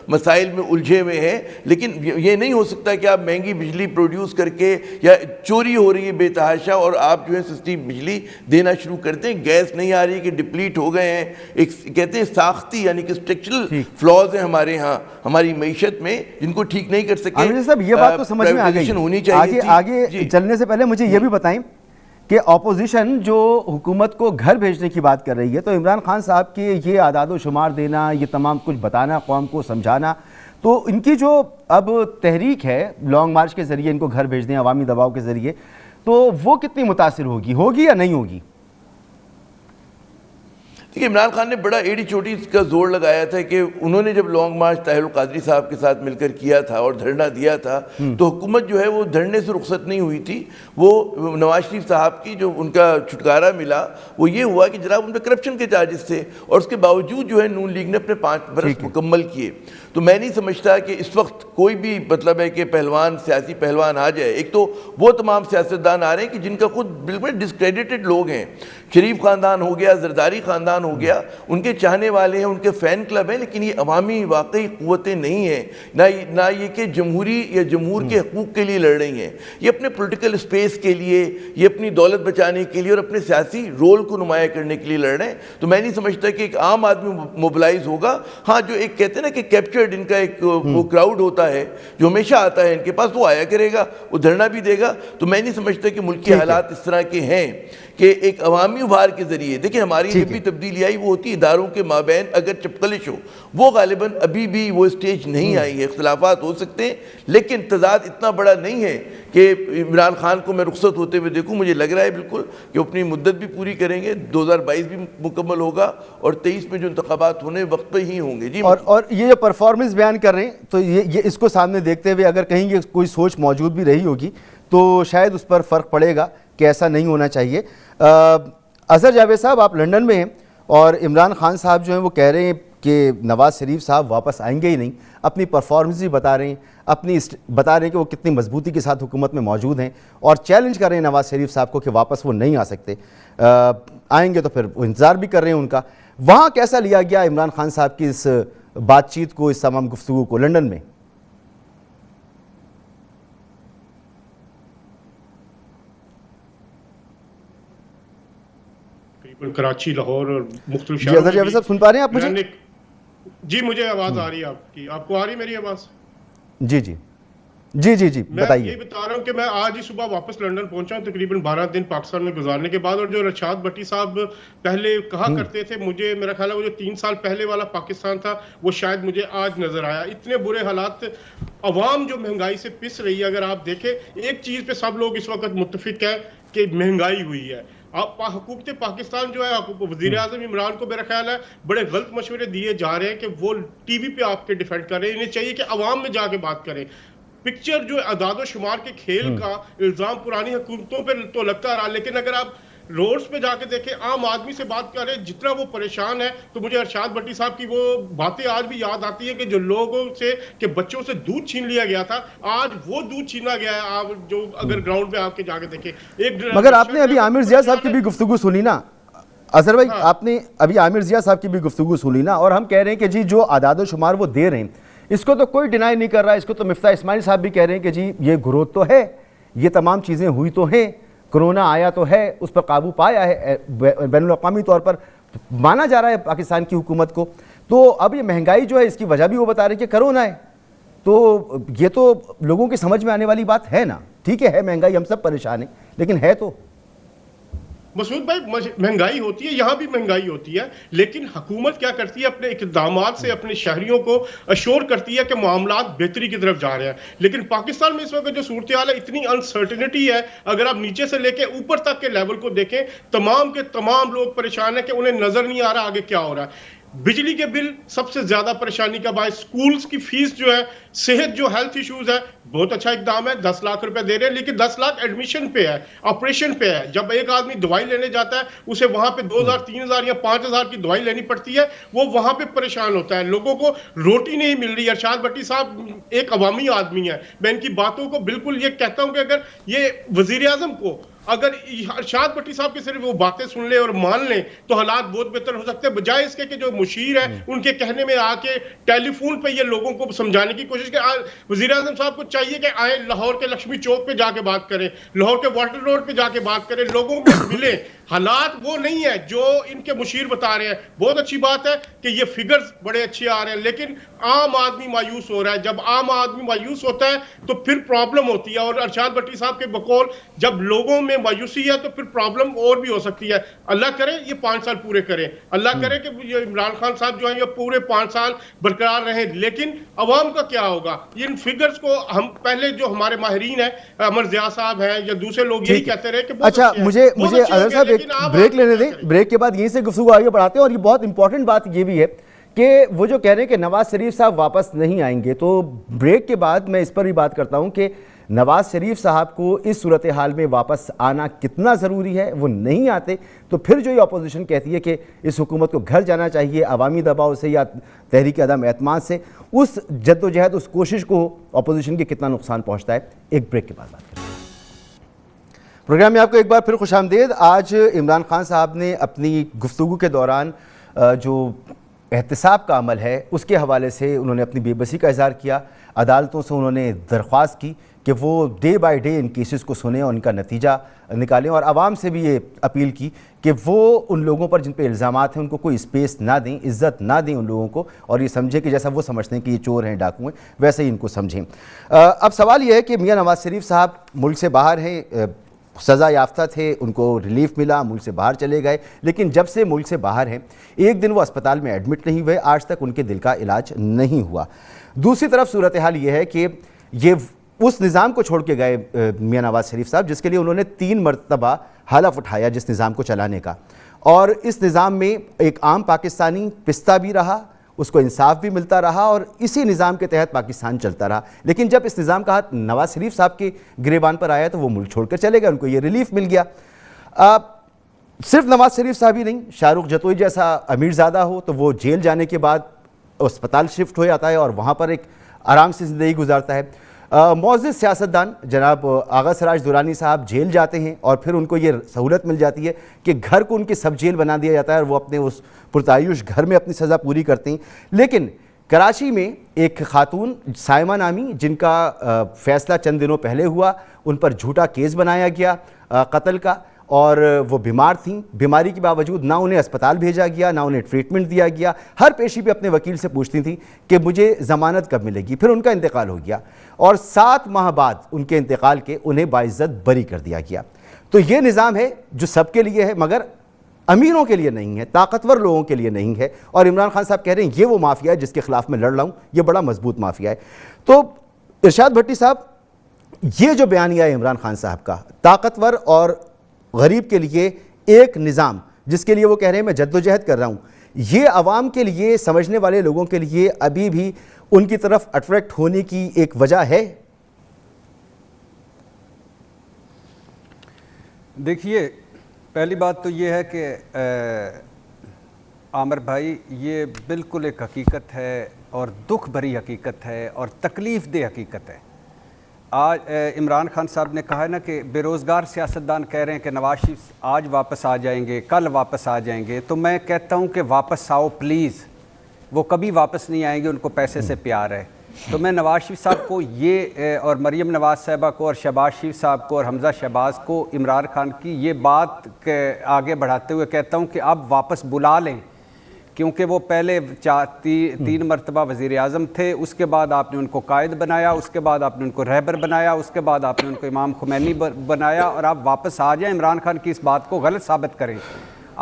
مسائل میں الجھے ہوئے ہیں. لیکن یہ نہیں ہو سکتا کہ آپ مہنگی بجلی پروڈیوس کر کے, یا چوری ہو رہی ہے بے تحاشا, اور آپ جو ہے سستی بجلی دینا شروع کرتے ہیں, گیس نہیں آ رہی کہ ڈپلیٹ ہو گئے ہیں. ایک کہتے ہیں ساختی یعنی کہ اسٹرکچرل فلاز ہیں ہمارے ہاں ہماری معیشت میں, جن کو ٹھیک نہیں کر سکے. عامر صاحب یہ بات تو سمجھ میں آ گئی. آگے چلنے سے پہلے مجھے یہ بھی بتائیں کہ اپوزیشن جو حکومت کو گھر بھیجنے کی بات کر رہی ہے, تو عمران خان صاحب کے یہ اعداد و شمار دینا, یہ تمام کچھ بتانا, قوم کو سمجھانا, تو ان کی جو اب تحریک ہے لانگ مارچ کے ذریعے ان کو گھر بھیج دیں عوامی دباؤ کے ذریعے, تو وہ کتنی متاثر ہوگی یا نہیں ہوگی؟ دیکھیں عمران خان نے بڑا ایڑی چوٹی کا زور لگایا تھا کہ انہوں نے جب لانگ مارچ طاہر القادری صاحب کے ساتھ مل کر کیا تھا اور دھرنا دیا تھا, تو حکومت جو ہے وہ دھرنے سے رخصت نہیں ہوئی تھی. وہ نواز شریف صاحب کی جو ان کا چھٹکارا ملا وہ یہ ہوا کہ جناب ان پہ کرپشن کے چارجز تھے, اور اس کے باوجود جو ہے نون لیگ نے اپنے 5 برس مکمل کیے. تو میں نہیں سمجھتا کہ اس وقت کوئی بھی مطلب ہے کہ پہلوان, سیاسی پہلوان آ جائے. ایک تو وہ تمام سیاستدان آ رہے ہیں کہ جن کا خود بالکل ڈسکریڈیٹڈ لوگ ہیں, شریف خاندان ہو گیا, زرداری خاندان ہو گیا, ان کے چاہنے والے ہیں, ان کے فین کلب ہیں, لیکن یہ عوامی واقعی قوتیں نہیں ہیں. نہ یہ کہ جمہوری یا جمہور کے حقوق کے لیے لڑ رہی ہیں, یہ اپنے پولیٹیکل اسپیس کے لیے, یہ اپنی دولت بچانے کے لیے اور اپنے سیاسی رول کو نمایاں کرنے کے لیے لڑ رہے ہیں. تو میں نہیں سمجھتا کہ ایک عام آدمی موبلائز ہوگا. ہاں جو ایک کہتے ہیں نا کہ کیپچرڈ ان کا ایک وہ کراؤڈ ہوتا ہے جو ہمیشہ آتا ہے ان کے پاس, وہ آیا کرے گا, وہ دھرنا بھی دے گا. تو میں نہیں سمجھتا کہ ملکی حالات اس طرح کے ہیں کہ ایک عوامی ابھار کے ذریعے دیکھیں ہماری جب بھی تبدیلی آئی وہ ہوتی اداروں کے مابین اگر چپکلش ہو، وہ غالباً ابھی بھی وہ اسٹیج نہیں آئی ہے. اختلافات ہو سکتے ہیں لیکن تضاد اتنا بڑا نہیں ہے کہ عمران خان کو میں رخصت ہوتے ہوئے دیکھوں. مجھے لگ رہا ہے بالکل کہ اپنی مدت بھی پوری کریں گے، 2022 بھی مکمل ہوگا اور 23 میں جو انتخابات ہونے وقت پہ ہی ہوں گے. جی اور یہ جو پرفارمنس بیان کر رہے ہیں تو یہ اس کو سامنے دیکھتے ہوئے اگر کہیں یہ کوئی سوچ موجود بھی رہی ہوگی تو شاید اس پر فرق پڑے گا کہ ایسا نہیں ہونا چاہیے. اظہر جاوید صاحب، آپ لنڈن میں ہیں اور عمران خان صاحب جو ہیں وہ کہہ رہے ہیں کہ نواز شریف صاحب واپس آئیں گے ہی نہیں. اپنی پرفارمنس بھی بتا رہے ہیں، بتا رہے ہیں کہ وہ کتنی مضبوطی کے ساتھ حکومت میں موجود ہیں اور چیلنج کر رہے ہیں نواز شریف صاحب کو کہ واپس وہ نہیں آ سکتے. آئیں گے تو پھر وہ انتظار بھی کر رہے ہیں ان کا. وہاں کیسا لیا گیا عمران خان صاحب کی اس بات چیت کو، اس تمام گفتگو کو لنڈن میں؟ کراچی، لاہور اور مختلف جی اظہر جاوید صاحب سن پا رہے ہیں آپ مجھے؟ جی مجھے آواز آ رہی ہے آپ کو آ رہی ہے میری آواز؟ جی جی جی جی جی میں بتائیے. یہ بتا رہا ہوں کہ میں آج ہی صبح واپس لنڈن پہنچا ہوں تقریباً 12 دن پاکستان میں گزارنے کے بعد. اور جو رشاد بھٹی صاحب پہلے کہا کرتے تھے، مجھے میرا خیال ہے وہ جو 3 سال پہلے والا پاکستان تھا وہ شاید مجھے آج نظر آیا. اتنے برے حالات، عوام جو مہنگائی سے پس رہی ہے. اگر آپ دیکھیں ایک چیز پہ سب لوگ اس وقت متفق ہیں کہ مہنگائی ہوئی ہے. حکومت پاکستان جو ہے، وزیر اعظم عمران کو میرا خیال ہے بڑے غلط مشورے دیے جا رہے ہیں کہ وہ ٹی وی پہ آپ کے ڈیفینڈ کر رہے ہیں. انہیں چاہیے کہ عوام میں جا کے بات کریں. پکچر جو اعداد و شمار کے کھیل کا الزام پرانی حکومتوں پہ تو لگتا رہا، لیکن اگر آپ روڈز پہ جا کے دیکھیں، عام آدمی سے بات کریں جتنا وہ پریشان ہے، تو مجھے ارشاد بھٹی صاحب کی وہ باتیں آج بھی یاد آتی ہیں کہ جو لوگوں سے کہ بچوں سے دودھ چھین لیا گیا تھا، آج وہ دودھ چھینا گیا ہے. آپ جو اگر گراؤنڈ پہ آپ کے جا کے دیکھیں مگر آپ نے ابھی عامر ضیاء صاحب کی بھی گفتگو سنی نا اظہر بھائی، آپ نے ابھی عامر ضیاء صاحب کی بھی گفتگو سنی نا، اور ہم کہہ رہے ہیں کہ جی جو اعداد و شمار وہ دے رہے ہیں اس کو تو کوئی ڈینائی نہیں کر رہا. اس کو تو مفتاح اسماعیل صاحب بھی کہہ رہے ہیں کہ جی یہ گروتھ تو ہے، یہ تمام چیزیں ہوئی تو ہیں، کرونا آیا تو ہے، اس پر قابو پایا ہے، بین الاقوامی طور پر مانا جا رہا ہے پاکستان کی حکومت کو. تو اب یہ مہنگائی جو ہے اس کی وجہ بھی وہ بتا رہے ہیں کہ کرونا ہے. تو یہ تو لوگوں کی سمجھ میں آنے والی بات ہے نا. ٹھیک ہے مہنگائی، ہم سب پریشان ہیں، لیکن ہے تو مسعود بھائی مہنگائی ہوتی ہے، یہاں بھی مہنگائی ہوتی ہے، لیکن حکومت کیا کرتی ہے اپنے اقدامات سے اپنے شہریوں کو اشور کرتی ہے کہ معاملات بہتری کی طرف جا رہے ہیں. لیکن پاکستان میں اس وقت جو صورتحال ہے اتنی انسرٹنٹی ہے، اگر آپ نیچے سے لے کے اوپر تک کے لیول کو دیکھیں تمام کے تمام لوگ پریشان ہیں کہ انہیں نظر نہیں آ رہا آگے کیا ہو رہا ہے. بجلی کے بل سب سے زیادہ پریشانی کا باعث، سکولز کی فیس جو ہے، صحت جو ہیلتھ ایشوز ہے، بہت اچھا اقدام ہے، 10 لاکھ روپے دے رہے ہیں، لیکن 10 لاکھ ایڈمیشن پہ ہے، آپریشن پہ ہے. جب ایک آدمی دوائی لینے جاتا ہے اسے وہاں پہ 2000 3000 یا 5000 کی دوائی لینی پڑتی ہے، وہ وہاں پہ پریشان ہوتا ہے. لوگوں کو روٹی نہیں مل رہی. ارشاد بھٹی صاحب ایک عوامی آدمی ہے، میں ان کی باتوں کو بالکل یہ کہتا ہوں کہ اگر یہ وزیر اعظم کو اگر ارشاد بھٹی صاحب کی صرف وہ باتیں سن لیں اور مان لیں تو حالات بہت بہتر ہو سکتے ہیں، بجائے اس کے کہ جو مشیر ہے ان کے کہنے میں آ کے ٹیلی فون پہ یہ لوگوں کو سمجھانے کی کوشش کریں. وزیر اعظم صاحب کو چاہیے کہ آئیں لاہور کے لکشمی چوک پہ جا کے بات کریں، لاہور کے واٹر روڈ پہ جا کے بات کریں، لوگوں کو ملیں. حالات وہ نہیں ہے جو ان کے مشیر بتا رہے ہیں. بہت اچھی بات ہے کہ یہ فگرز بڑے اچھے آ رہے ہیں، لیکن عام آدمی مایوس ہو رہا ہے. جب عام آدمی مایوس ہوتا ہے تو پھر پرابلم ہوتی ہے. اور ارشاد بھٹی صاحب کے بقول جب لوگوں میں مایوسی ہے تو پھر پرابلم اور بھی ہو سکتی ہے. اللہ کرے یہ 5 سال پورے کریں، اللہ کرے کہ یہ عمران خان صاحب جو ہیں یہ پورے 5 سال برقرار رہیں. لیکن عوام کا کیا ہوگا؟ ان فگرز کو ہم پہلے جو ہمارے ماہرین ہیں، عمر ضیاء صاحب ہیں یا دوسرے لوگ یہی کہتے رہے کہ اچھا مجھے اظہر صاحب ایک بریک لینے دیں، بریک کے بعد یہیں سے گفتگو آگے بڑھاتے ہیں. اور یہ بہت امپورٹنٹ بات یہ بھی ہے کہ وہ جو کہہ رہے ہیں کہ نواز شریف صاحب واپس نہیں آئیں گے، تو بریک کے بعد میں اس پر بھی بات کرتا ہوں کہ نواز شریف صاحب کو اس صورتحال میں واپس آنا کتنا ضروری ہے. وہ نہیں آتے تو پھر جو یہ اپوزیشن کہتی ہے کہ اس حکومت کو گھر جانا چاہیے عوامی دباؤ سے یا تحریک عدم اعتماد سے، اس جد و جہد اس کوشش کو اپوزیشن کے کتنا نقصان پہنچتا ہے. ایک بریک کے بعد بات کریں. پروگرام میں آپ کو ایک بار پھر خوش آمدید. آج عمران خان صاحب نے اپنی گفتگو کے دوران جو احتساب کا عمل ہے اس کے حوالے سے انہوں نے اپنی بے بسی کا اظہار کیا. عدالتوں سے انہوں نے درخواست کی کہ وہ day by day in cases کو سنیں اور ان کا نتیجہ نکالیں، اور عوام سے بھی یہ اپیل کی کہ وہ ان لوگوں پر جن پہ الزامات ہیں ان کو کوئی اسپیس نہ دیں، عزت نہ دیں ان لوگوں کو، اور یہ سمجھیں کہ جیسا وہ سمجھتے ہیں کہ یہ چور ہیں، ڈاکو ہیں، ویسے ہی ان کو سمجھیں. اب سوال یہ ہے کہ میاں نواز شریف صاحب ملک سے باہر ہیں، سزا یافتہ تھے، ان کو ریلیف ملا، ملک سے باہر چلے گئے، لیکن جب سے ملک سے باہر ہیں ایک دن وہ اسپتال میں ایڈمٹ نہیں ہوئے، آج تک ان کے دل کا علاج نہیں ہوا۔ دوسری طرف صورتحال یہ ہے کہ یہ اس نظام کو چھوڑ کے گئے میاں نواز شریف صاحب جس کے لیے انہوں نے 3 مرتبہ حلف اٹھایا جس نظام کو چلانے کا، اور اس نظام میں ایک عام پاکستانی پستہ بھی رہا، اس کو انصاف بھی ملتا رہا، اور اسی نظام کے تحت پاکستان چلتا رہا۔ لیکن جب اس نظام کا ہاتھ نواز شریف صاحب کے گریبان پر آیا تو وہ ملک چھوڑ کر چلے گئے، ان کو یہ ریلیف مل گیا۔ صرف نواز شریف صاحب ہی نہیں، شاہ رخ جتوئی جیسا امیر زادہ ہو تو وہ جیل جانے کے بعد اسپتال شفٹ ہو جاتا ہے اور وہاں پر ایک آرام سے زندگی گزارتا ہے۔ معزز سیاستدان جناب آغا سراج درانی صاحب جیل جاتے ہیں اور پھر ان کو یہ سہولت مل جاتی ہے کہ گھر کو ان کے سب جیل بنا دیا جاتا ہے اور وہ اپنے اس پرتعیش گھر میں اپنی سزا پوری کرتے ہیں۔ لیکن کراچی میں ایک خاتون سائمہ نامی جن کا فیصلہ چند دنوں پہلے ہوا، ان پر جھوٹا کیس بنایا گیا قتل کا، اور وہ بیمار تھیں، بیماری کے باوجود نہ انہیں اسپتال بھیجا گیا نہ انہیں ٹریٹمنٹ دیا گیا، ہر پیشی پہ اپنے وکیل سے پوچھتی تھیں کہ مجھے ضمانت کب ملے گی، پھر ان کا انتقال ہو گیا اور 7 ماہ بعد ان کے انتقال کے انہیں باعزت بری کر دیا گیا۔ تو یہ نظام ہے جو سب کے لیے ہے مگر امیروں کے لیے نہیں ہے، طاقتور لوگوں کے لیے نہیں ہے، اور عمران خان صاحب کہہ رہے ہیں یہ وہ مافیا ہے جس کے خلاف میں لڑ رہا ہوں، یہ بڑا مضبوط مافیا ہے۔ تو ارشاد بھٹی صاحب، یہ جو بیانیہ ہے عمران خان صاحب کا، طاقتور اور غریب کے لیے ایک نظام جس کے لیے وہ کہہ رہے ہیں میں جدوجہد کر رہا ہوں، یہ عوام کے لیے، سمجھنے والے لوگوں کے لیے ابھی بھی ان کی طرف اٹریکٹ ہونے کی ایک وجہ ہے؟ دیکھیے، پہلی بات تو یہ ہے کہ عامر بھائی، یہ بالکل ایک حقیقت ہے اور دکھ بھری حقیقت ہے اور تکلیف دہ حقیقت ہے۔ آج عمران خان صاحب نے کہا ہے نا کہ بے روزگار سیاستدان کہہ رہے ہیں کہ نواز شریف آج واپس آ جائیں گے، کل واپس آ جائیں گے، تو میں کہتا ہوں کہ واپس آؤ پلیز، وہ کبھی واپس نہیں آئیں گے، ان کو پیسے سے پیار ہے۔ تو میں نواز شریف صاحب کو یہ اور مریم نواز صاحبہ کو اور شہباز شریف صاحب کو اور حمزہ شہباز کو عمران خان کی یہ بات آگے بڑھاتے ہوئے کہتا ہوں کہ آپ واپس بلا لیں، کیونکہ وہ پہلے 3 مرتبہ وزیر اعظم تھے، اس کے بعد آپ نے ان کو قائد بنایا، اس کے بعد آپ نے ان کو رہبر بنایا، اس کے بعد آپ نے ان کو امام خمینی بنایا، اور آپ واپس آ جائیں، عمران خان کی اس بات کو غلط ثابت کریں۔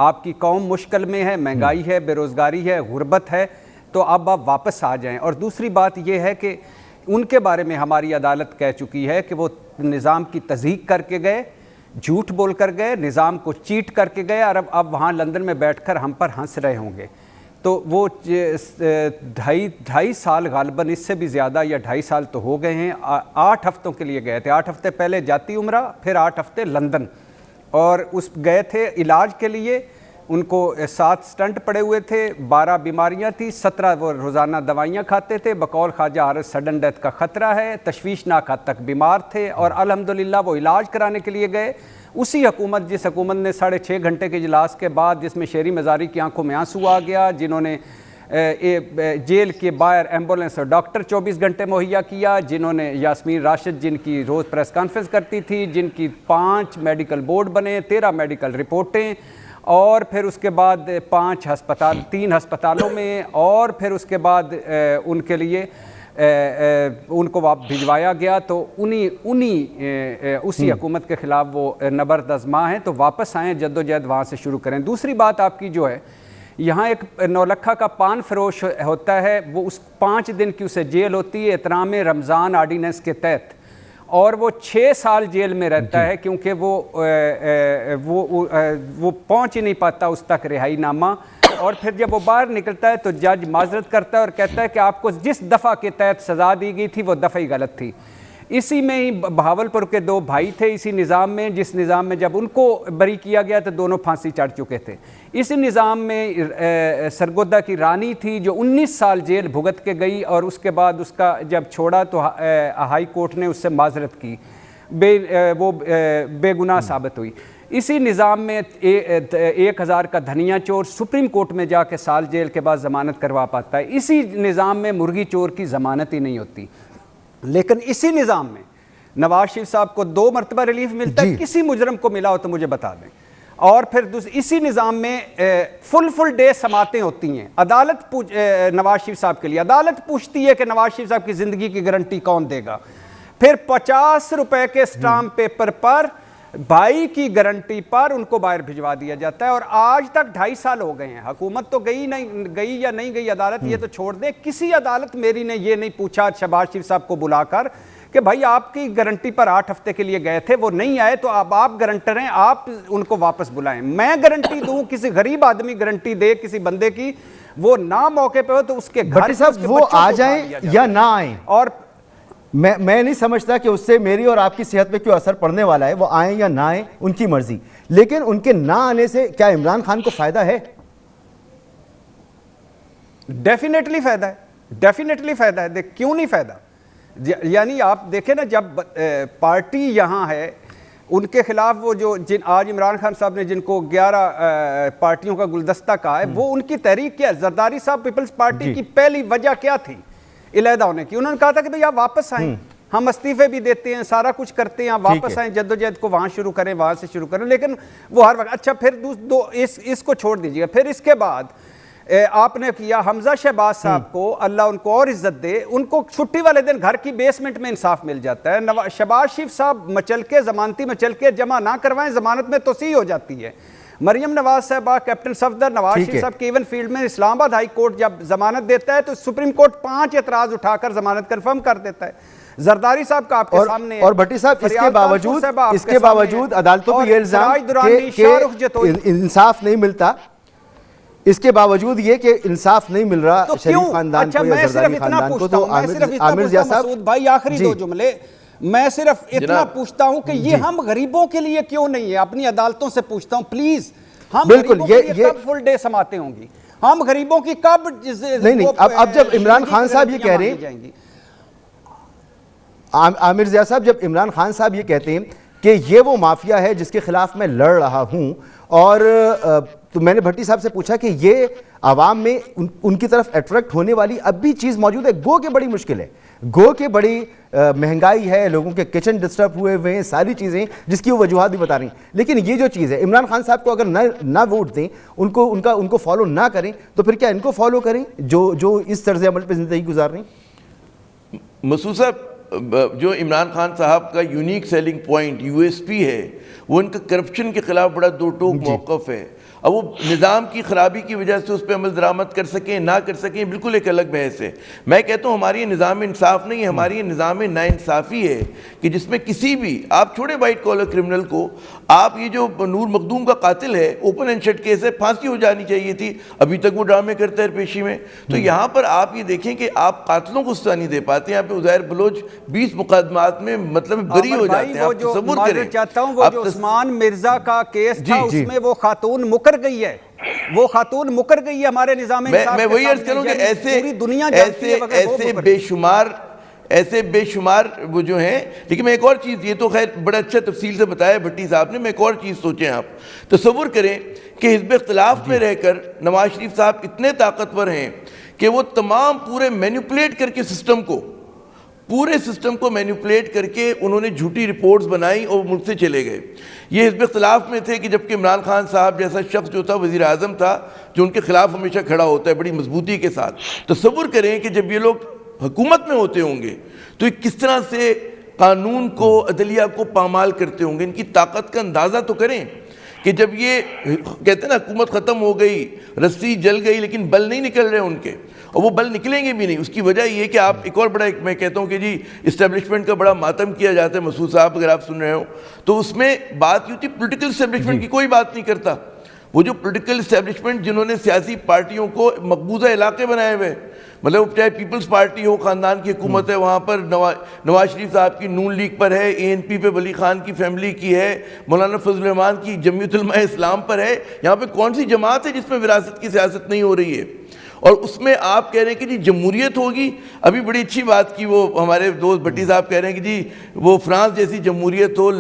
آپ کی قوم مشکل میں ہے، مہنگائی ہے، بے روزگاری ہے، غربت ہے، تو اب آپ واپس آ جائیں۔ اور دوسری بات یہ ہے کہ ان کے بارے میں ہماری عدالت کہہ چکی ہے کہ وہ نظام کی تضحیق کر کے گئے، جھوٹ بول کر گئے، نظام کو چیٹ کر کے گئے، اور اب وہاں لندن میں بیٹھ کر ہم پر ہنس رہے ہوں گے۔ تو وہ 2.5 سال غالباً، اس سے بھی زیادہ یا 2.5 سال تو ہو گئے ہیں، 8 ہفتوں کے لیے گئے تھے، 8 ہفتے پہلے جاتی عمرہ، پھر 8 ہفتے لندن، اور اس گئے تھے علاج کے لیے۔ ان کو 7 سٹنٹ پڑے ہوئے تھے، 12 بیماریاں تھیں، 17 وہ روزانہ دوائیاں کھاتے تھے، بقول خواجہ حارث سڈن ڈیتھ کا خطرہ ہے، تشویشناک حد تک بیمار تھے، اور الحمدللہ وہ علاج کرانے کے لیے گئے۔ اسی حکومت، جس حکومت نے 6.5 گھنٹے کے اجلاس کے بعد، جس میں شیری مزاری کی آنکھوں میں آنسو آ گیا، جنہوں نے جیل کے باہر ایمبولینس اور ڈاکٹر 24 گھنٹے مہیا کیا، جنہوں نے یاسمین راشد جن کی روز پریس کانفرنس کرتی تھی، جن کی 5 میڈیکل بورڈ بنے، 13 میڈیکل رپورٹیں، اور پھر اس کے بعد 3 ہسپتالوں میں، اور پھر اس کے بعد ان کے لیے ان کو بھجوایا گیا، تو اسی حکومت کے خلاف وہ نبرد آزما ہیں، تو واپس آئیں، جدوجہد وہاں سے شروع کریں۔ دوسری بات آپ کی جو ہے، یہاں ایک 9 لکھا کا پان فروش ہوتا ہے، وہ اس 5 دن کی اسے جیل ہوتی ہے احترام رمضان آرڈیننس کے تحت، اور وہ 6 سال جیل میں رہتا ہے، کیونکہ وہ پہنچ ہی نہیں پاتا اس تک رہائی نامہ، اور پھر جب وہ باہر نکلتا ہے تو جج معذرت کرتا ہے اور کہتا ہے کہ آپ کو جس دفعہ کے تحت سزا دی گئی تھی وہ دفعہ ہی غلط تھی۔ اسی میں ہی بہاولپور کے 2 بھائی تھے، اسی نظام میں، جس نظام میں جب ان کو بری کیا گیا تو دونوں پھانسی چڑھ چکے تھے۔ اسی نظام میں سرگودا کی رانی تھی جو 19 سال جیل بھگت کے گئی، اور اس کے بعد اس کا جب چھوڑا تو ہائی کورٹ نے اس سے معذرت کی، وہ بے گناہ ثابت ہوئی۔ اسی نظام میں 1000 کا دھنیا چور سپریم کورٹ میں جا کے سال جیل کے بعد ضمانت کروا پاتا ہے۔ اسی نظام میں مرغی چور کی ضمانت ہی نہیں ہوتی۔ لیکن اسی نظام میں نواز شریف صاحب کو 2 مرتبہ ریلیف ملتا ہے، کسی مجرم کو ملا ہو تو مجھے بتا دیں۔ اور پھر اسی نظام میں فل ڈے سماعتیں ہوتی ہیں، عدالت نواز شریف صاحب کے لیے عدالت پوچھتی ہے کہ نواز شریف صاحب کی زندگی کی گارنٹی کون دے گا، پھر 50 روپے کے سٹامپ پیپر پر بھائی کی گارنٹی پر ان کو باہر بھجوا دیا جاتا ہے. اور آج تک 2.5 سال ہو گئے ہیں, حکومت تو گئی یا نہیں گئی عدالت یہ تو چھوڑ دیں, کسی عدالت میری نے یہ نہیں پوچھا شہباز شریف صاحب کو بلا کر کہ بھائی آپ کی گارنٹی پر 8 ہفتے کے لیے گئے تھے, وہ نہیں آئے تو اب آپ گارنٹر ہیں, آپ ان کو واپس بلائیں. میں گارنٹی دوں, کسی غریب آدمی گارنٹی دے کسی بندے کی, وہ نہ موقع پہ ہو تو اس کے گھر صاحب وہ آ جائیں یا نہ آئیں, اور میں نہیں سمجھتا کہ اس سے میری اور آپ کی صحت پہ کیوں اثر پڑنے والا ہے. وہ آئیں یا نہ آئیں ان کی مرضی, لیکن ان کے نہ آنے سے کیا عمران خان کو فائدہ ہے؟ ڈیفینیٹلی فائدہ ہے, ڈیفینیٹلی فائدہ ہے. کیوں نہیں فائدہ؟ یعنی آپ دیکھیں نا, جب پارٹی یہاں ہے ان کے خلاف وہ جو آج عمران خان صاحب نے جن کو 11 پارٹیوں کا گلدستہ کہا ہے, وہ ان کی تحریک کیا ہے؟ زرداری صاحب پیپلز پارٹی کی پہلی وجہ کیا تھی علیحدہ ہونے کی؟ انہوں نے کہا تھا کہ بھئی آپ واپس آئیں, ہم استعفے بھی دیتے ہیں, سارا کچھ کرتے ہیں, آپ واپس آئیں, جدوجہد کو وہاں شروع کریں, وہاں سے شروع کریں. لیکن وہ ہر وقت اچھا پھر اس کو چھوڑ دیجیے. پھر اس کے بعد آپ نے کیا حمزہ شہباز صاحب کو, اللہ ان کو اور عزت دے, ان کو چھٹی والے دن گھر کی بیسمنٹ میں انصاف مل جاتا ہے. شہباز شریف صاحب مچل کے ضمانتی مچل کے جمع نہ کروائیں, ضمانت میں توسیع ہو جاتی ہے. مریم نواز صاحبہ, کیپٹن صفدر, نواز شریف صاحب کے ایون فیلڈ میں اسلام آباد ہائی کورٹ جب ضمانت دیتا ہے تو سپریم کورٹ 5 اعتراض اٹھا کر ضمانت کنفرم کر دیتا ہے. زرداری صاحب کا آپ کے سامنے ہے, اور بھٹی صاحب اس کے باوجود عدالتوں پہ یہ الزام کہ انصاف نہیں ملتا, اس کے باوجود یہ کہ انصاف نہیں مل رہا شریف خاندان کو یا زرداری خاندان کو. تو عامر ضیاء صاحب بھائی آخری 2 جملے, میں صرف اتنا پوچھتا ہوں کہ یہ ہم غریبوں کے لیے کیوں نہیں ہے؟ اپنی عدالتوں سے پوچھتا ہوں پلیز, ہم غریبوں کے لیے کب فل ڈے سماتے ہوں گی؟ ہم غریبوں کی کب نہیں اب جب عمران خان صاحب یہ کہہ رہے ہیں, عامر ضیاء صاحب جب عمران خان صاحب یہ کہتے ہیں کہ یہ وہ مافیا ہے جس کے خلاف میں لڑ رہا ہوں, اور تو میں نے بھٹی صاحب سے پوچھا کہ یہ عوام میں ان کی طرف اٹریکٹ ہونے والی اب بھی چیز موجود ہے. گو کہ بڑی مشکل ہے, گو کہ بڑی مہنگائی ہے, لوگوں کے کچن ڈسٹرب ہوئے ہیں, ساری چیزیں جس کی وہ وجوہات بھی بتا رہی ہیں. لیکن یہ جو چیز ہے, عمران خان صاحب کو اگر نہ ووٹ دیں, ان کو فالو نہ کریں, تو پھر کیا ان کو فالو کریں جو اس طرز عمل پہ زندگی گزار رہے ہیں؟ مسعود صاحب, جو عمران خان صاحب کا یونیک سیلنگ پوائنٹ USP ہے, وہ ان کا کرپشن کے خلاف بڑا دو ٹوک موقف ہے. اب وہ نظام کی خرابی کی وجہ سے اس پہ عمل درآمد کر سکیں نہ کر سکیں, بالکل ایک الگ بحث ہے. میں کہتا ہوں ہماری یہ نظام انصاف نہیں ہے, ہماری یہ نظام ناانصافی ہے کہ جس میں کسی بھی, آپ چھوڑے وائٹ کالر کرمنل کو, آپ یہ جو نور مخدوم کا قاتل ہے, اوپن اینڈ شٹ کیس ہے, پھانسی ہو جانی چاہیے تھی, ابھی تک وہ ڈرامے کرتا ہے پیشی میں. تو یہاں پر آپ یہ دیکھیں کہ آپ قاتلوں کو سزا نہیں دے پاتے. یہاں پہ عزیر بلوچ 20 مقدمات میں مطلب بری ہو جاتے ہیں. آپ تصور کریں, چاہتا ہوں وہ جو عثمان مرزا کا کیس تھا اس میں وہ خاتون مکر گئی ہے, وہ خاتون مکر گئی ہے ہمارے نظام انصاف. میں وہی عرض کروں کہ ایسے بے شمار وہ جو ہیں. لیکن میں ایک اور چیز, یہ تو خیر بڑا اچھا تفصیل سے بتایا بھٹی صاحب نے, میں ایک اور چیز سوچیں. آپ تصور کریں کہ حزب اختلاف میں رہ کر نواز شریف صاحب اتنے طاقتور ہیں کہ وہ تمام پورے مینیپولیٹ کر کے پورے سسٹم کو مینیپولیٹ کر کے انہوں نے جھوٹی رپورٹس بنائی اور ملک سے چلے گئے. یہ حزب اختلاف میں تھے کہ جبکہ عمران خان صاحب جیسا شخص جو تھا وزیر اعظم تھا, جو ان کے خلاف ہمیشہ کھڑا ہوتا ہے بڑی مضبوطی کے ساتھ. تصور کریں کہ جب یہ لوگ حکومت میں ہوتے ہوں گے تو یہ کس طرح سے قانون کو, عدلیہ کو پامال کرتے ہوں گے. ان کی طاقت کا اندازہ تو کریں کہ جب یہ کہتے ہیں نا حکومت ختم ہو گئی, رسی جل گئی, لیکن بل نہیں نکل رہے ان کے, اور وہ بل نکلیں گے بھی نہیں. اس کی وجہ یہ کہ آپ ایک اور بڑا, میں کہتا ہوں کہ جی اسٹیبلشمنٹ کا بڑا ماتم کیا جاتا ہے. مسعود صاحب اگر آپ سن رہے ہو تو اس میں بات یہ ہوتی ہے پولیٹیکل اسٹیبلشمنٹ کی کوئی بات نہیں کرتا. وہ جو پولیٹیکل اسٹیبلشمنٹ جنہوں نے سیاسی پارٹیوں کو مقبوضہ علاقے بنائے ہوئے, مطلب چاہے پیپلز پارٹی ہو, خاندان کی حکومت ہے, وہاں پر نواز شریف صاحب کی نون لیگ پر ہے, ANP پہ ولی خان کی فیملی کی ہے, مولانا فضل الرحمان کی جمعیت علماء اسلام پر ہے. یہاں پہ کون سی جماعت ہے جس میں وراثت کی سیاست نہیں ہو رہی ہے؟ اور اس میں آپ کہہ رہے ہیں کہ جی جمہوریت ہوگی. ابھی بڑی اچھی بات کی وہ ہمارے دوست بھٹی صاحب کہہ رہے ہیں کہ جی وہ فرانس جیسی جمہوریت ہو,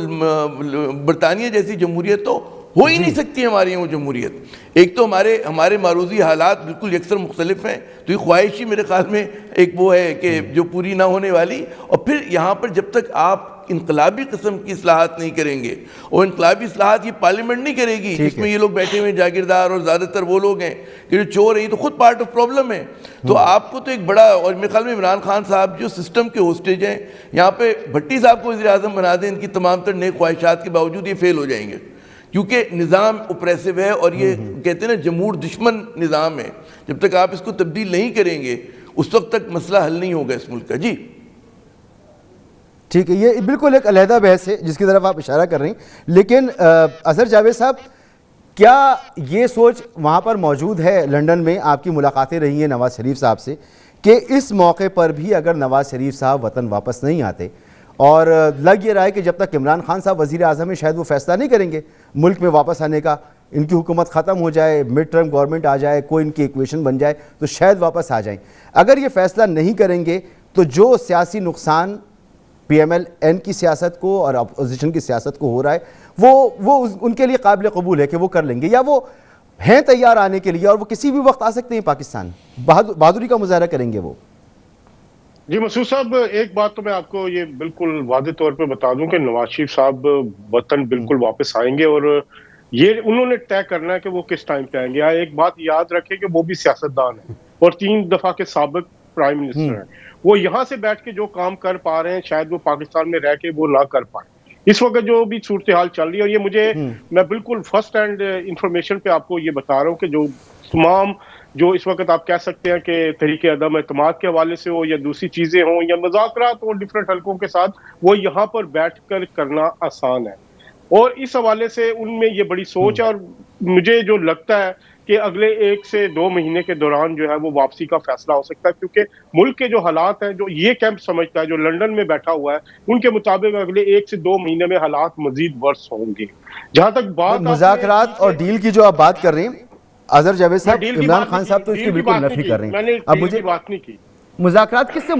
برطانیہ جیسی جمہوریت ہو ہی نہیں سکتی ہمارے یہاں وہ جمہوریت. ایک تو ہمارے معروضی حالات بالکل یکسر مختلف ہیں, تو یہ خواہش ہی میرے خیال میں ایک وہ ہے کہ جو پوری نہ ہونے والی. اور پھر یہاں پر جب تک آپ انقلابی قسم کی اصلاحات نہیں کریں گے، اور انقلابی اصلاحات یہ پارلیمنٹ نہیں کرے گی جس میں یہ لوگ بیٹھے ہوئے جاگیردار اور زیادہ تر وہ لوگ ہیں کہ جو چور ہیں، یہ تو خود پارٹ آف پرابلم ہے. تو آپ کو تو ایک بڑا، اور میرے خیال میں عمران خان صاحب جو سسٹم کے ہوسٹیج ہیں، یہاں پہ بھٹی صاحب کو وزیر اعظم بنا دیں، ان کی تمام تر نیک خواہشات کے باوجود یہ فیل ہو جائیں گے، کیونکہ نظام اپریسو ہے اور یہ کہتے ہیں نا جمہور دشمن نظام ہے. جب تک آپ اس کو تبدیل نہیں کریں گے اس وقت تک مسئلہ حل نہیں ہوگا اس ملک کا. جی ٹھیک ہے، یہ بالکل ایک علیحدہ بحث ہے جس کی طرف آپ اشارہ کر رہے ہیں، لیکن اظہر جاوید صاحب، کیا یہ سوچ وہاں پر موجود ہے؟ لنڈن میں آپ کی ملاقاتیں رہی ہیں نواز شریف صاحب سے کہ اس موقع پر بھی اگر نواز شریف صاحب وطن واپس نہیں آتے، اور لگ یہ رہا ہے کہ جب تک عمران خان صاحب وزیر اعظم ہیں شاید وہ فیصلہ نہیں کریں گے ملک میں واپس آنے کا، ان کی حکومت ختم ہو جائے، مڈ ٹرم گورنمنٹ آ جائے، کوئی ان کی ایکویشن بن جائے تو شاید واپس آ جائیں. اگر یہ فیصلہ نہیں کریں گے تو جو سیاسی نقصان پی ایم ایل این کی سیاست کو اور اپوزیشن کی سیاست کو ہو رہا ہے وہ ان کے لیے قابل قبول ہے کہ وہ کر لیں گے، یا وہ ہیں تیار آنے کے لیے اور وہ کسی بھی وقت آ سکتے ہیں پاکستان، بہادری کا مظاہرہ کریں گے وہ؟ جی مسعود صاحب، ایک بات تو میں آپ کو یہ بالکل واضح طور پہ بتا دوں کہ نواز شریف صاحب وطن بالکل واپس آئیں گے، اور یہ انہوں نے طے کرنا ہے کہ وہ کس ٹائم پہ آئیں گے. ایک بات یاد رکھیں کہ وہ بھی سیاستدان ہیں اور 3 دفعہ کے سابق پرائم منسٹر ہیں. وہ یہاں سے بیٹھ کے جو کام کر پا رہے ہیں شاید وہ پاکستان میں رہ کے وہ نہ کر پائیں. اس وقت جو بھی صورتحال چل رہی ہے، اور یہ میں بالکل فرسٹ ہینڈ انفارمیشن پہ آپ کو یہ بتا رہا ہوں کہ جو تمام جو اس وقت آپ کہہ سکتے ہیں کہ تحریک عدم اعتماد کے حوالے سے ہو یا دوسری چیزیں ہوں یا مذاکرات ہوں ڈفرینٹ حلقوں کے ساتھ، وہ یہاں پر بیٹھ کر کرنا آسان ہے. اور اس حوالے سے ان میں یہ بڑی سوچ ہے، اور مجھے جو لگتا ہے کہ اگلے 1 سے 2 مہینے کے دوران جو ہے وہ واپسی کا فیصلہ ہو سکتا ہے، کیونکہ ملک کے جو حالات ہیں، جو یہ کیمپ سمجھتا ہے جو لنڈن میں بیٹھا ہوا ہے، ان کے مطابق اگلے 1 سے 2 مہینے میں حالات مزید ورس ہوں گے. جہاں تک بات مذاکرات اور ڈیل کی جو آپ بات کر رہے ہیں اظہر جاوید صاحب، عمران خان صاحب تو اس کی بالکل نفی کر رہے ہیں. میں نے اب مجھے بات نہیں کی. مذاکرات کس سے؟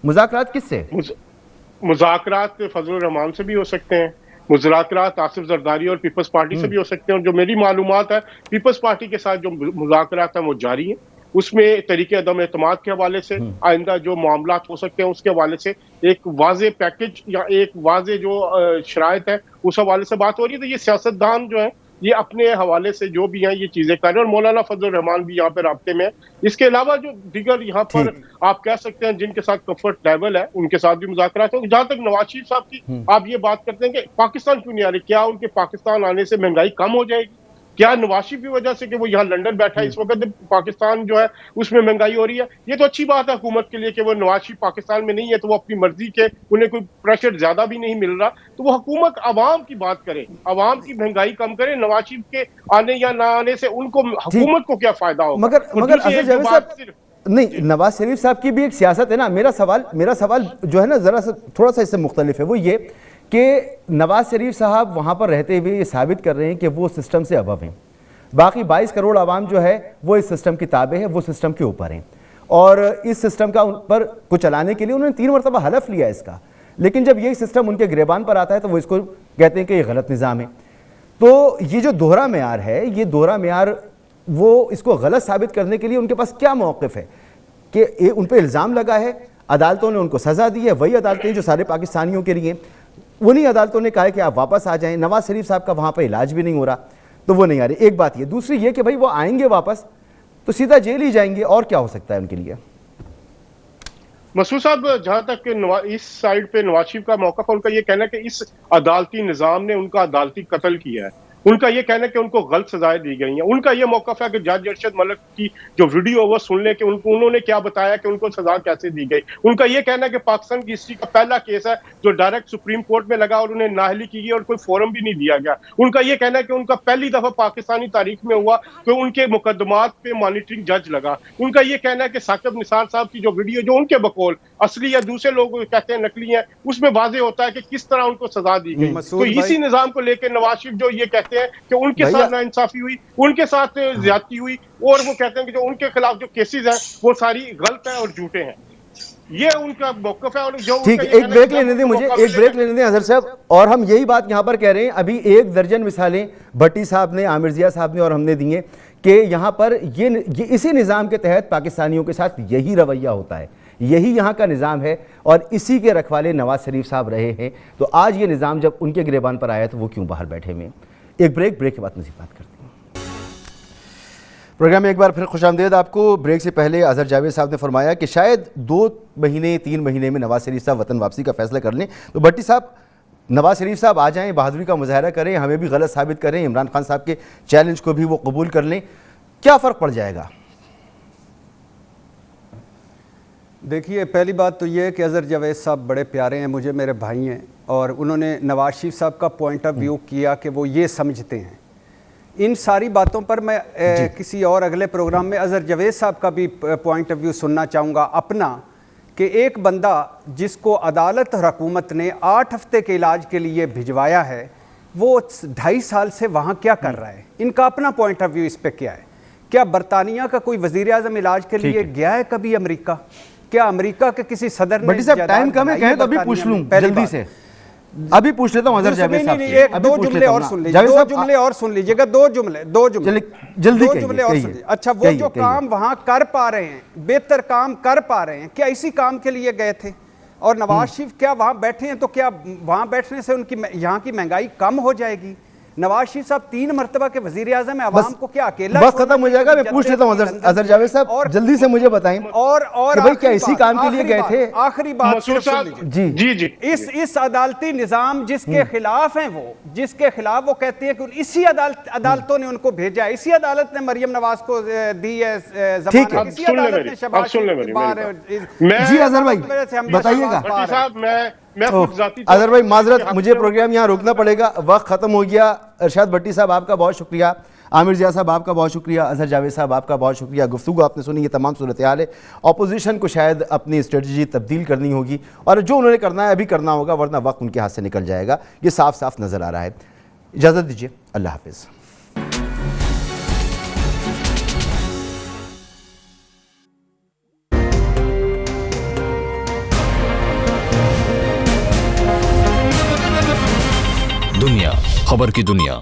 مذاکرات کس سے؟ مذاکرات فضل الرحمان سے بھی ہو سکتے ہیں، مذاکرات آصف زرداری اور پیپلز پارٹی سے بھی ہو سکتے ہیں، اور جو میری معلومات ہے پیپلز پارٹی کے ساتھ جو مذاکرات ہیں وہ جاری ہیں. اس میں طریقے عدم اعتماد کے حوالے سے آئندہ جو معاملات ہو سکتے ہیں اس کے حوالے سے ایک واضح پیکج یا ایک واضح جو شرائط ہے اس حوالے سے بات ہو رہی ہے. تو یہ سیاستدان جو ہیں یہ اپنے حوالے سے جو بھی ہیں یہ چیزیں کر رہے ہیں، اور مولانا فضل الرحمان بھی یہاں پہ رابطے میں ہے. اس کے علاوہ جو دیگر یہاں پر آپ کہہ سکتے ہیں جن کے ساتھ کمفرٹ لیول ہے ان کے ساتھ بھی مذاکرات ہوں. جہاں تک نواز شریف صاحب کی آپ یہ بات کرتے ہیں کہ پاکستان کیوں نہیں آ رہی، کیا ان کے پاکستان آنے سے مہنگائی کم ہو جائے گی؟ کیا نواز شریف کی وجہ سے کہ وہ یہاں لنڈن بیٹھا ہے اس وقت پاکستان جو ہے اس میں مہنگائی ہو رہی ہے؟ یہ تو اچھی بات ہے حکومت کے لیے کہ وہ نواز شریف پاکستان میں نہیں ہے تو وہ اپنی مرضی کے، انہیں کوئی پریشر زیادہ بھی نہیں مل رہا تو وہ حکومت عوام کی بات کرے، عوام کی مہنگائی کم کرے. نواز شریف کے آنے یا نہ آنے سے ان کو حکومت کو کیا فائدہ ہوگا؟ مگر اظہر جاوید صاحب، نہیں، نواز شریف صاحب کی بھی ایک سیاست ہے نا. میرا سوال جو ہے نا ذرا سا تھوڑا سا اس سے مختلف ہے، وہ یہ کہ نواز شریف صاحب وہاں پر رہتے ہوئے یہ ثابت کر رہے ہیں کہ وہ سسٹم سے ابو ہیں، باقی 22 کروڑ عوام جو ہے وہ اس سسٹم کی تابع ہے، وہ سسٹم کے اوپر ہیں، اور اس سسٹم کا ان پر کو چلانے کے لیے انہوں نے 3 مرتبہ حلف لیا اس کا. لیکن جب یہی سسٹم ان کے گریبان پر آتا ہے تو وہ اس کو کہتے ہیں کہ یہ غلط نظام ہے. تو یہ جو دوہرا معیار ہے، یہ دوہرا معیار وہ اس کو غلط ثابت کرنے کے لیے ان کے پاس کیا موقف ہے کہ ان پہ الزام لگا ہے، عدالتوں نے ان کو سزا دی ہے، وہی عدالتیں جو سارے پاکستانیوں کے لیے، انہی عدالتوں نے کہا ہے کہ آپ واپس آ جائیں. نواز شریف صاحب کا وہاں پہ علاج بھی نہیں ہو رہا تو وہ نہیں آ رہے. ایک بات یہ، دوسری یہ کہ بھائی وہ آئیں گے واپس تو سیدھا جیل ہی جائیں گے، اور کیا ہو سکتا ہے ان کے لیے؟ مسعود صاحب، جہاں تک اس سائیڈ پہ نواز شریف کا موقف ہے، ان کا یہ کہنا ہے کہ اس عدالتی نظام نے ان کا عدالتی قتل کیا ہے. ان کا یہ کہنا ہے کہ ان کو غلط سزائیں دی گئی ہیں. ان کا یہ موقف ہے کہ جج ارشد ملک کی جو ویڈیو وہ سن لیں کہ انہوں نے کیا بتایا کہ ان کو سزا کیسے دی گئی. ان کا یہ کہنا ہے کہ پاکستان کی ہسٹری کا پہلا کیس ہے جو ڈائریکٹ سپریم کورٹ میں لگا اور انہیں نااہلی کی گئی اور کوئی فورم بھی نہیں دیا گیا. ان کا یہ کہنا ہے کہ ان کا پہلی دفعہ پاکستانی تاریخ میں ہوا کہ ان کے مقدمات پہ مانیٹرنگ جج لگا. ان کا یہ کہنا ہے کہ ثاقب نثار صاحب کی جو ویڈیو جو ان کے بقول اصلی یا دوسرے لوگ کہتے ہیں نقلی ہیں، اس میں واضح ہوتا ہے کہ کس طرح ان کو سزا دی گئی. تو اسی نظام کو لے کے نواز شریف جو یہ کہتے ہیں کہ ان کے ساتھ ناانصافی ہوئی، ان کے ساتھ زیادتی ہوئی، اور وہ کہتے ہیں کہ جو ان کے خلاف جو کیسز ہیں وہ ساری غلط ہیں اور جھوٹے ہیں. یہ ان کا موقف ہے. اور جو ٹھیک، ایک بریک لینے دیں مجھے، ایک بریک لینے دیں اظہر صاحب. اور ہم یہی بات یہاں پر کہہ رہے ہیں، ابھی 1 درجن مثالیں بھٹی صاحب نے، عامر ضیاء صاحب نے اور ہم نے دی ہیں کہ یہاں پر یہ اسی نظام کے تحت پاکستانیوں کے ساتھ یہی رویہ ہوتا ہے. یہی یہاں کا نظام ہے اور اسی کے رکھوالے نواز شریف صاحب رہے ہیں. تو آج یہ نظام جب ان کے گریبان پر آیا تو وہ کیوں باہر بیٹھے ہوئے ہیں؟ ایک بریک کے بعد مزید بات کرتے ہیں. پروگرام میں ایک بار پھر خوش آمدید آپ کو. بریک سے پہلے اظہر جاوید صاحب نے فرمایا کہ شاید 2 مہینے 3 مہینے میں نواز شریف صاحب وطن واپسی کا فیصلہ کر لیں. تو بھٹی صاحب، نواز شریف صاحب آ جائیں، بہادری کا مظاہرہ کریں، ہمیں بھی غلط ثابت کریں، عمران خان صاحب کے چیلنج کو بھی وہ قبول کر لیں، کیا فرق پڑ جائے گا؟ دیکھیے، پہلی بات تو یہ ہے کہ اظہر جاوید صاحب بڑے پیارے ہیں مجھے، میرے بھائی ہیں، اور انہوں نے نواز شریف صاحب کا پوائنٹ آف ویو کیا کہ وہ یہ سمجھتے ہیں. ان ساری باتوں پر میں کسی اور اگلے پروگرام میں اظہر جاوید صاحب کا بھی پوائنٹ آف ویو سننا چاہوں گا اپنا، کہ ایک بندہ جس کو عدالت اور حکومت نے 8 ہفتے کے علاج کے لیے بھجوایا ہے، وہ 2.5 سال سے وہاں کیا کر رہا ہے. ان کا اپنا پوائنٹ آف ویو اس پہ کیا ہے. کیا برطانیہ کا کوئی وزیر اعظم علاج کے لیے گیا ہے کبھی امریکہ؟ کیا امریکہ کے کسی صدر نے بھٹی صاحب ٹائم کم ہے، کہیں تو ابھی پوچھ لوں جلدی سے، ابھی پوچھ لیتا ہوں اظہر جاوید صاحب سے. ایک 2 جملے اور سن لیجیے، 2 جملے اور سن لیجیے گا، 2 جملے جلدی اور سن لیجیے. اچھا، وہ جو کام وہاں کر پا رہے ہیں، بہتر کام کر پا رہے ہیں، کیا اسی کام کے لیے گئے تھے؟ اور نواز شریف کیا وہاں بیٹھے ہیں تو کیا وہاں بیٹھنے سے ان کی یہاں کی مہنگائی کم ہو جائے گی؟ نواز شریف صاحب 3 مرتبہ کے وزیر اعظم ہیں، عوام کو کیا اکیلا بس ختم ہو جائے گا؟ میں پوچھ لیتا ہوں اظہر جاوید صاحب، جلدی سے مجھے بتائیں کہ بھئی کیا اسی کام کے لیے گئے تھے؟ آخری بات سن لیجیے. جی اس عدالتی نظام جس کے خلاف ہیں، وہ جس کے خلاف وہ کہتے ہیں کہ اسی عدالتوں نے ان کو بھیجا ہے، اسی عدالت نے مریم نواز کو دی ہے ضمانت، اسی عدالت نے شہباز شریف کے بارے. جی اظہر بھائی بتائیے گا. اظہر بھائی معذرت، مجھے پروگرام یہاں روکنا پڑے گا، وقت ختم ہو گیا. ارشاد بھٹی صاحب آپ کا بہت شکریہ، عامر ضیاء صاحب آپ کا بہت شکریہ، اظہر جاوید صاحب آپ کا بہت شکریہ. گفتگو آپ نے سنی، یہ تمام صورتحال ہے. اپوزیشن کو شاید اپنی اسٹریٹجی تبدیل کرنی ہوگی، اور جو انہوں نے کرنا ہے ابھی کرنا ہوگا، ورنہ وقت ان کے ہاتھ سے نکل جائے گا. یہ صاف صاف نظر آ رہا ہے. اجازت دیجیے، اللہ حافظ. دنیا خبر کی دنیا